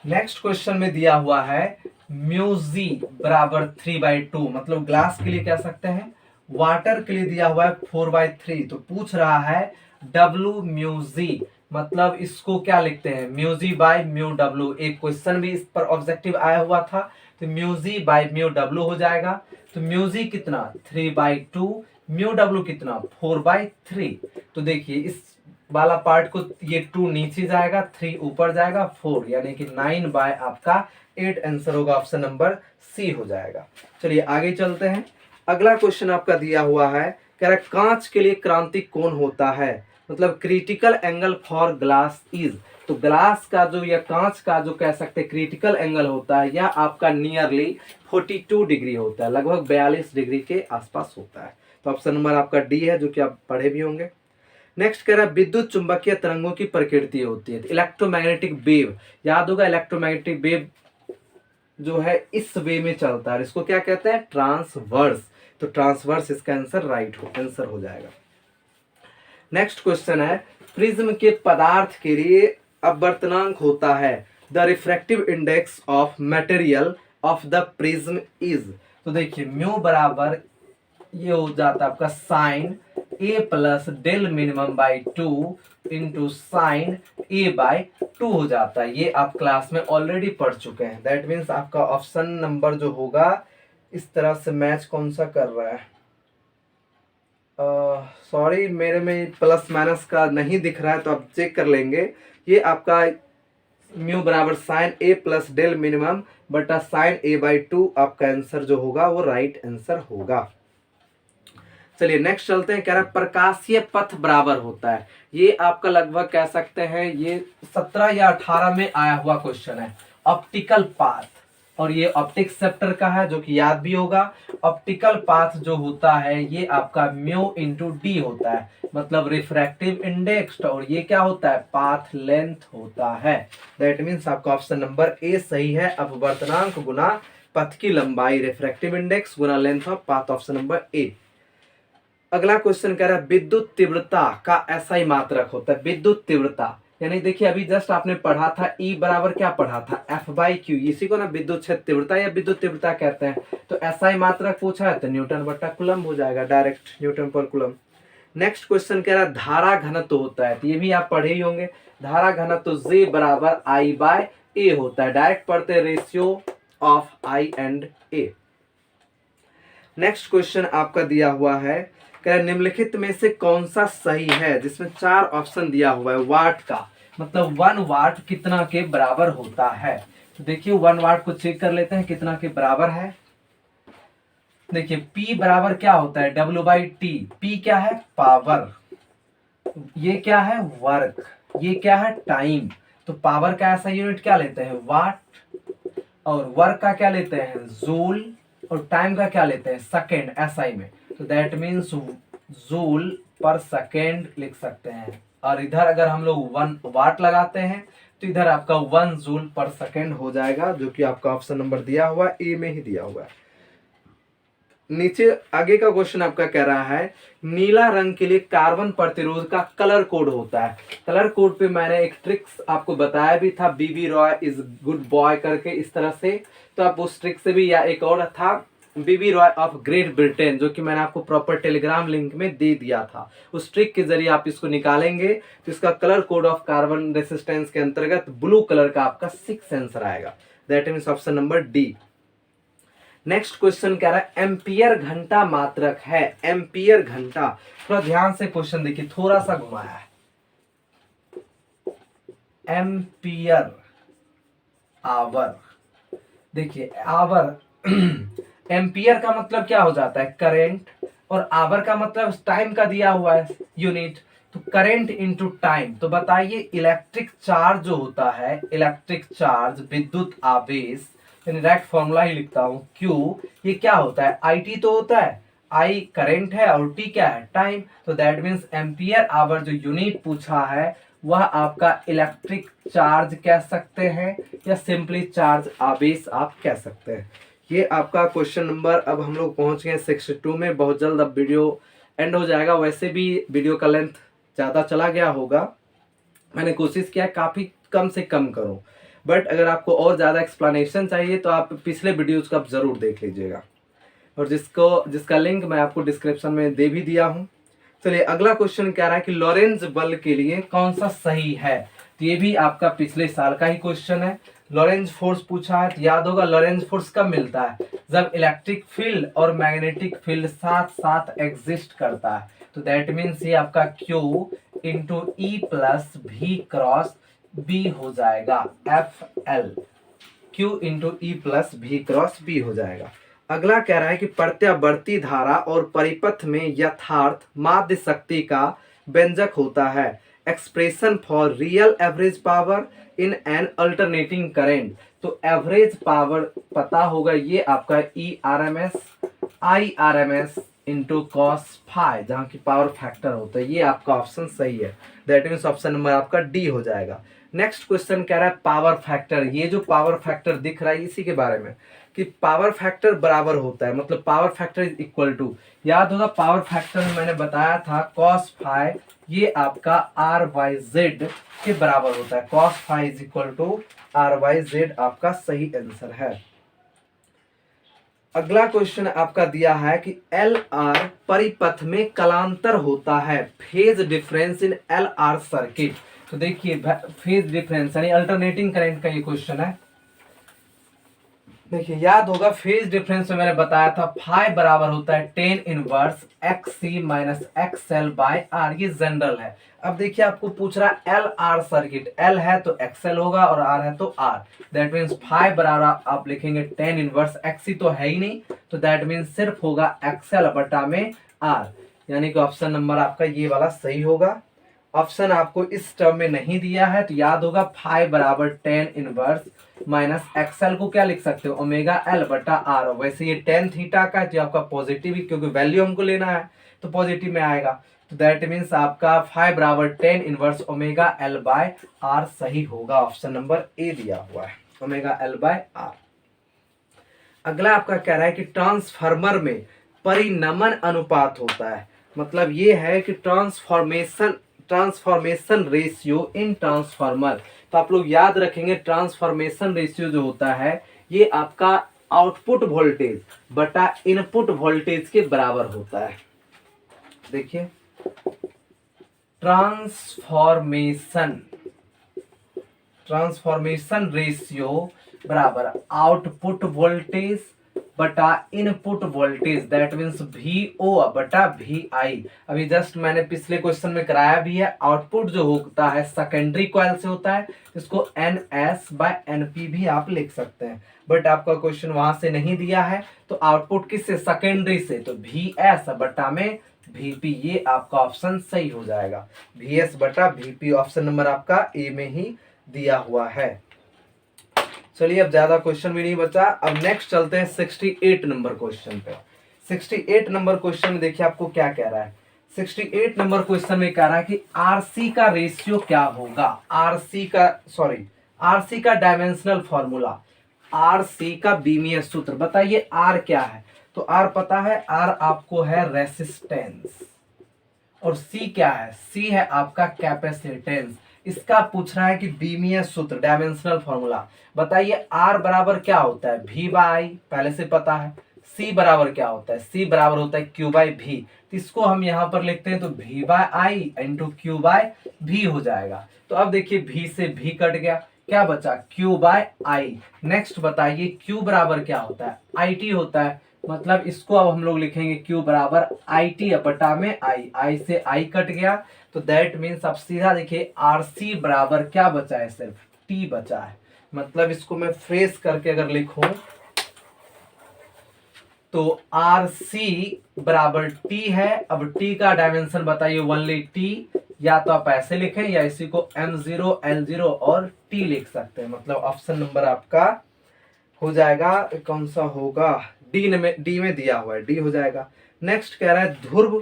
नेक्स्ट क्वेश्चन में दिया हुआ है म्यूजी बराबर 3/2, मतलब ग्लास के लिए कह सकते हैं, वाटर के लिए दिया हुआ है 4/3। तो पूछ रहा है W म्यूजी, मतलब इसको क्या लिखते हैं, म्यूजी बाय म्यू W। एक क्वेश्चन भी इस पर ऑब्जेक्टिव आया हुआ था, तो म्यूजी बाय म्यू W हो जाएगा। तो म्यूजी कितना 3/2, म्यू W कितना 4/3। तो देखिए इस वाला पार्ट को ये 2 नीचे जाएगा, 3 ऊपर जाएगा, 4 यानी कि 9 आपका 8 आंसर होगा, ऑप्शन नंबर सी हो जाएगा। चलिए आगे चलते हैं। अगला क्वेश्चन आपका दिया हुआ है, कह रहा है कांच के लिए क्रांतिक कोण होता है, मतलब critical angle for glass is. तो ग्लास का जो या कांच का जो कह सकते हैं क्रिटिकल एंगल होता है, यह आपका नियरली 42 डिग्री होता है, लगभग 42 डिग्री के आसपास होता है। तो ऑप्शन नंबर आपका डी है, जो कि आप पढ़े भी होंगे। नेक्स्ट कह रहा है विद्युत चुंबकीय तरंगों की प्रकृति होती है, इलेक्ट्रोमैग्नेटिक वेव। याद होगा इलेक्ट्रोमैग्नेटिक वेव जो है इस वे में चलता है, इसको क्या कहते हैं, ट्रांसवर्स। तो ट्रांसवर्स इसका आंसर राइट आंसर हो जाएगा। नेक्स्ट क्वेश्चन है प्रिज्म के पदार्थ के लिए अपवर्तनांक होता है, the refractive index of material of the prism is. तो देखिए म्यू बराबर ये हो जाता है आपका sine a plus del minimum by 2 into sine a/2 हो जाता है। ये आप क्लास में ऑलरेडी पढ़ चुके हैं। दैट मीन्स आपका ऑप्शन नंबर जो होगा इस तरह से मैच कौन सा कर रहा है, सॉरी मेरे में प्लस माइनस का नहीं दिख रहा है, तो आप चेक कर लेंगे। ये आपका म्यू बराबर sine a plus del minimum बटा साइन a/2 आपका आंसर जो होगा वो राइट आंसर होगा। चलिए नेक्स्ट चलते हैं। कह रहा है प्रकाशीय पथ बराबर होता है। ये आपका लगभग कह सकते हैं ये 17 या 18 में आया हुआ क्वेश्चन है। ऑप्टिकल पाथ, और ये ऑप्टिक्स चैप्टर का है जो कि याद भी होगा। ऑप्टिकल पाथ जो होता है ये आपका म्यू इंटू डी होता है, मतलब रिफ्रैक्टिव इंडेक्स, और ये क्या होता है, पाथ लेंथ होता है। दैट मीन्स आपका ऑप्शन नंबर ए सही है। अपवर्तनांक गुना पथ की लंबाई, refractive index Guna length of path, option number ए। अगला क्वेश्चन कह रहा है विद्युत तीव्रता का एसआई मात्रक होता है। विद्युत तीव्रता यानी देखिए अभी जस्ट आपने पढ़ा था ई बराबर क्या पढ़ा था, एफ बाई क्यू, इसी को ना विद्युत क्षेत्र तीव्रता या विद्युत तीव्रता कहते हैं। तो एसआई मात्रक पूछा है तो न्यूटन बट्टा कूलम्ब हो जाएगा, डायरेक्ट न्यूटन पर कूलम्ब। नेक्स्ट क्वेश्चन कह रहा है धारा घनत्व होता है, तो ये भी आप पढ़े ही होंगे। धारा घनत्व J बराबर आई बाय ए होता है, डायरेक्ट पढ़ते हैं ratio of I and A. Next question आपका दिया हुआ है, कह रहा है निम्नलिखित में से कौन सा सही है, जिसमें 4 ऑप्शन दिया हुआ है। वाट का मतलब 1 वाट कितना के बराबर होता है। तो देखिए 1 वाट को चेक कर लेते हैं कितना के बराबर है। देखिए P बराबर क्या होता है, W बाई टी। P क्या है, पावर, ये क्या है, वर्क, ये क्या है, टाइम। तो पावर का ऐसा यूनिट क्या लेते हैं, वाट, और वर्क का क्या लेते हैं, जूल, और टाइम का क्या लेते हैं, सेकेंड, एसआई में। तो दैट मीन्स जूल पर सेकेंड लिख सकते हैं। और इधर अगर हम लोग 1 वाट लगाते हैं तो इधर आपका 1 जूल पर सेकेंड हो जाएगा, जो कि आपका ऑप्शन नंबर दिया हुआ है, ए में ही दिया हुआ है। नीचे आगे का क्वेश्चन आपका कह रहा है नीला रंग के लिए कार्बन प्रतिरोध का कलर कोड होता है। कलर कोड पे मैंने एक ट्रिक्स आपको बताया भी था, बीबी रॉय इज गुड बॉय करके, इस तरह से। तो आप उस ट्रिक से भी, या एक और था बीबी रॉय ऑफ ग्रेट ब्रिटेन, जो कि मैंने आपको प्रॉपर टेलीग्राम लिंक में दे दिया था। उस ट्रिक के जरिए आप इसको निकालेंगे तो इसका colour code of carbon resistance के अंतर्गत ब्लू कलर का आपका 6 आंसर आएगा। That means option number D. Next question कह रहा है एम्पियर घंटा मात्रक है। एम्पियर घंटा, थोड़ा ध्यान से क्वेश्चन देखिए, थोड़ा सा घुमाया है। एम्पियर आवर, देखिए आवर एम्पियर का मतलब क्या हो जाता है, करंट, और आवर का मतलब टाइम का दिया हुआ है यूनिट। तो करंट इंटू टाइम। तो बताइए इलेक्ट्रिक चार्ज जो होता है, इलेक्ट्रिक चार्ज, विद्युत आवेश, डायरेक्ट फॉर्मूला ही लिखता हूं, Q, ये क्या होता है, IT तो होता है, I करंट है और T क्या है, टाइम। तो दैट मीन्स एम्पियर आवर जो यूनिट पूछा है वह आपका इलेक्ट्रिक चार्ज कह सकते हैं, या सिंपली चार्ज आवेश आप कह सकते हैं। ये आपका क्वेश्चन नंबर, अब हम लोग पहुंच गए 62 में। बहुत जल्द अब वीडियो एंड हो जाएगा। वैसे भी वीडियो का लेंथ ज़्यादा चला गया होगा, मैंने कोशिश किया काफ़ी कम से कम करूं, बट अगर आपको और ज़्यादा एक्सप्लेनेशन चाहिए तो आप पिछले वीडियोज़ को आप ज़रूर देख लीजिएगा, और जिसका लिंक मैं आपको डिस्क्रिप्शन में दे भी दिया हूं। चलिए अगला क्वेश्चन कह रहा है कि लॉरेंज बल के लिए कौन सा सही है। तो ये भी आपका पिछले साल का ही क्वेश्चन है। लॉरेंज फोर्स पूछा है, तो याद होगा लॉरेंज फोर्स कब मिलता है, जब इलेक्ट्रिक फील्ड और मैग्नेटिक फील्ड साथ साथ एग्जिस्ट करता है। तो दैट मीन्स ये आपका Q इंटू ई प्लस भी क्रॉस बी हो जाएगा, FL, Q into E plus भी क्रॉस बी हो जाएगा। अगला कह रहा है कि प्रत्यावर्ती धारा और परिपथ में यथार्थ माध्य शक्ति का व्यंजक होता है। Expression for real average power in an alternating current. तो एवरेज पावर पता होगा, ये आपका ERMS IRMS into cos phi, जहाँ की पावर फैक्टर होता है। ये आपका ऑप्शन सही है। दैट मीन्स ऑप्शन नंबर आपका डी हो जाएगा। नेक्स्ट क्वेश्चन कह रहा है पावर फैक्टर। ये जो पावर फैक्टर दिख रहा है इसी के बारे में, कि पावर फैक्टर बराबर होता है, मतलब power factor is equal to, याद होगा पावर फैक्टर में मैंने बताया था कॉस फाई, ये आपका RYZ के बराबर होता है। Cos phi is equal to RYZ आपका सही आंसर है। अगला क्वेश्चन आपका दिया है कि LR परिपथ में कलांतर होता है। Phase difference in LR circuit. तो देखिए फेज डिफरेंस यानी अल्टरनेटिंग करंट का ये क्वेश्चन है। देखिए याद होगा फेज डिफरेंस में मैंने बताया था फाई बराबर होता है tan inverse X C minus X L by R, ये जनरल है। अब देखिए आपको पूछ रहा है एल आर सर्किट, एल है तो एक्सएल होगा और आर है तो आर, दैट मीन्स फाई बराबर आप लिखेंगे टेन इनवर्स एक्स, तो है ही नहीं, तो दैट मीन्स सिर्फ होगा एक्सएल बटा में आर, यानी कि ऑप्शन नंबर आपका ये वाला सही होगा। ऑप्शन आपको इस टर्म में नहीं दिया है तो याद होगा फाई बराबर टेन इनवर्स माइनस एक्सएल को क्या लिख सकते हो ओमेगा एल बटा आर। वैसे ये टेन थीटा का है तो आपका पॉजिटिव ही, क्योंकि वैल्यू हमको लेना है तो पॉजिटिव में आएगा, तो दैट मीन्स आपका फाई बराबर tan inverse omega L by R सही होगा। ऑप्शन नंबर ए दिया हुआ है ओमेगा एल बाय आर। अगला आपका कह रहा है कि ट्रांसफार्मर में परिनमन अनुपात होता है, मतलब ये है कि ट्रांसफॉर्मेशन रेशियो इन ट्रांसफार्मर। तो आप लोग याद रखेंगे ट्रांसफॉर्मेशन रेशियो जो होता है ये आपका आउटपुट वोल्टेज बटा इनपुट वोल्टेज के बराबर होता है। देखिए ट्रांसफॉर्मेशन रेशियो बराबर आउटपुट वोल्टेज बटा input voltage, that means VO बटा VI। अभी जस्ट मैंने पिछले क्वेश्चन में कराया भी है, आउटपुट जो होता है सेकेंडरी कॉइल से होता है, इसको NS बाय NP भी आप लिख सकते हैं, बट आपका क्वेश्चन वहां से नहीं दिया है, तो आउटपुट किससे सेकेंडरी से, तो VS बटा में VP, ये आपका ऑप्शन सही हो जाएगा। VS बटा VP ऑप्शन नंबर आपका ए में ही दिया हुआ है। चलिए अब ज्यादा क्वेश्चन भी नहीं बचा, अब नेक्स्ट चलते हैं 68 नंबर क्वेश्चन पे। 68 नंबर क्वेश्चन में देखिए आपको क्या कह रहा है। 68 नंबर क्वेश्चन में कह रहा है कि आरसी का रेशियो क्या होगा, आरसी का डायमेंशनल फॉर्मूला, आरसी का बीमीय सूत्र बताइए। आर क्या है, तो आर पता है, आर आपको है रेसिस्टेंस, और सी क्या है, सी है आपका कैपेसिटेंस। इसका पूछ रहा है कि बीमीय सूत्र डायमेंशनल फॉर्मूला बताइए। आर बराबर क्या होता है, V बाई आई, पहले से पता है। सी बराबर क्या होता है, सी बराबर होता है Q बाई भी, तो इसको हम यहां पर लिखते हैं तो V by I into Q by भी हो जाएगा। तो अब देखिए V से V कट गया, क्या बचा Q बाई आई। नेक्स्ट बताइए Q बराबर क्या होता है, IT होता है, मतलब इसको अब हम लोग लिखेंगे Q बराबर IT बटा में I से I कट गया, तो दैट मीन्स अब सीधा देखिए RC बराबर क्या बचा है, सिर्फ T बचा है। मतलब इसको मैं फ्रेश करके अगर लिखूं तो RC बराबर T है। अब T का डायमेंशन बताइए ओनली T, या तो आप ऐसे लिखें या इसी को M0 L0 और T लिख सकते हैं, मतलब ऑप्शन नंबर आपका हो जाएगा, कौन सा होगा, डी में दिया हुआ है, डी हो जाएगा। नेक्स्ट कह रहा है ध्रुव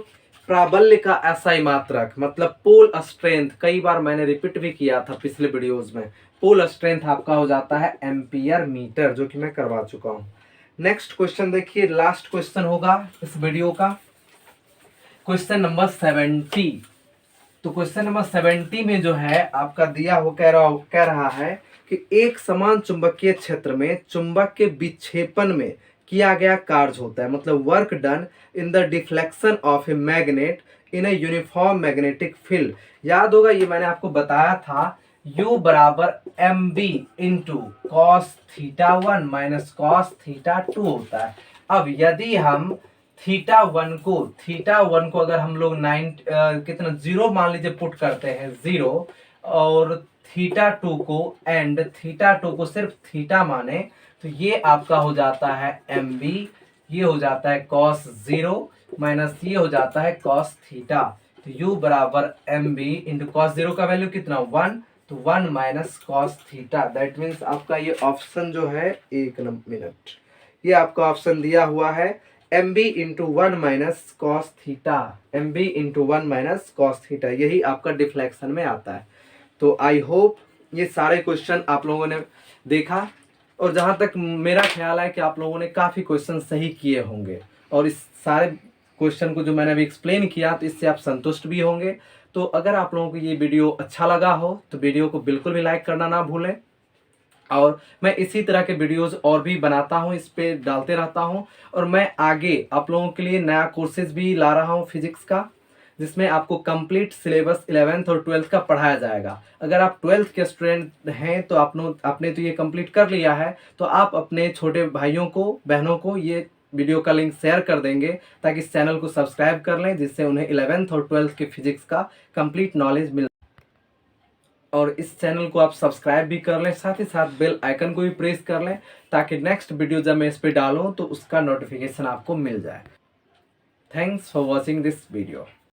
प्राबल्य का एसआई मात्रक, मतलब पोल स्ट्रेंथ, कई बार मैंने रिपीट भी किया था पिछले वीडियोस में, पोल स्ट्रेंथ आपका हो जाता है एम्पियर मीटर, जो कि मैं करवा चुका हूं। नेक्स्ट क्वेश्चन देखिए, लास्ट क्वेश्चन होगा इस वीडियो का, क्वेश्चन नंबर 70। तो क्वेश्चन नंबर 70 में जो है आपका दिया हो कह रहा है कि एक समान चुंबकीय क्षेत्र में चुंबक के विक्षेपण में किया गया कार्य होता है, मतलब work done in the deflection of a magnet in a uniform magnetic field. याद होगा ये मैंने आपको बताया था, U बराबर MB into cos theta 1 minus cos theta 2 होता है। अब यदि हम थीटा वन को अगर हम लोग कितना 0 मान लीजिए पुट करते हैं 0, और थीटा 2 को सिर्फ थीटा माने, तो ये आपका हो जाता है MB, ये हो जाता है cos 0 माइनस ये हो जाता है cos थीटा। तो U बराबर MB इंटू cos 0 का वैल्यू कितना 1, तो 1 minus cos theta, that means आपका ये ऑप्शन जो है, एक मिनट, ये आपका ऑप्शन दिया हुआ है MB into 1 minus cos theta, MB into 1 minus cos theta, यही आपका डिफ्लेक्शन में आता है। तो आई होप ये सारे क्वेश्चन आप लोगों ने देखा, और जहां तक मेरा ख्याल है कि आप लोगों ने काफ़ी क्वेश्चन सही किए होंगे, और इस सारे क्वेश्चन को जो मैंने अभी एक्सप्लेन किया तो इससे आप संतुष्ट भी होंगे। तो अगर आप लोगों को ये वीडियो अच्छा लगा हो तो वीडियो को बिल्कुल भी लाइक करना ना भूलें, और मैं इसी तरह के वीडियोस और भी बनाता हूं, इस पे डालते रहता हूं, और मैं आगे आप लोगों के लिए नया कोर्सेज भी ला रहा हूं फिजिक्स का, जिसमें आपको कंप्लीट सिलेबस 11th और 12th का पढ़ाया जाएगा। अगर आप 12th के स्टूडेंट हैं तो आपने तो ये कंप्लीट कर लिया है, तो आप अपने छोटे भाइयों को, बहनों को ये वीडियो का लिंक शेयर कर देंगे ताकि इस चैनल को सब्सक्राइब कर लें, जिससे उन्हें 11th और 12th के फिजिक्स का कंप्लीट नॉलेज मिल। और इस चैनल को आप सब्सक्राइब भी कर लें, साथ ही साथ बेल आइकन को भी प्रेस कर लें ताकि नेक्स्ट वीडियो जब मैं इस पर डालूँ तो उसका नोटिफिकेशन आपको मिल जाए। Thanks for watching this video.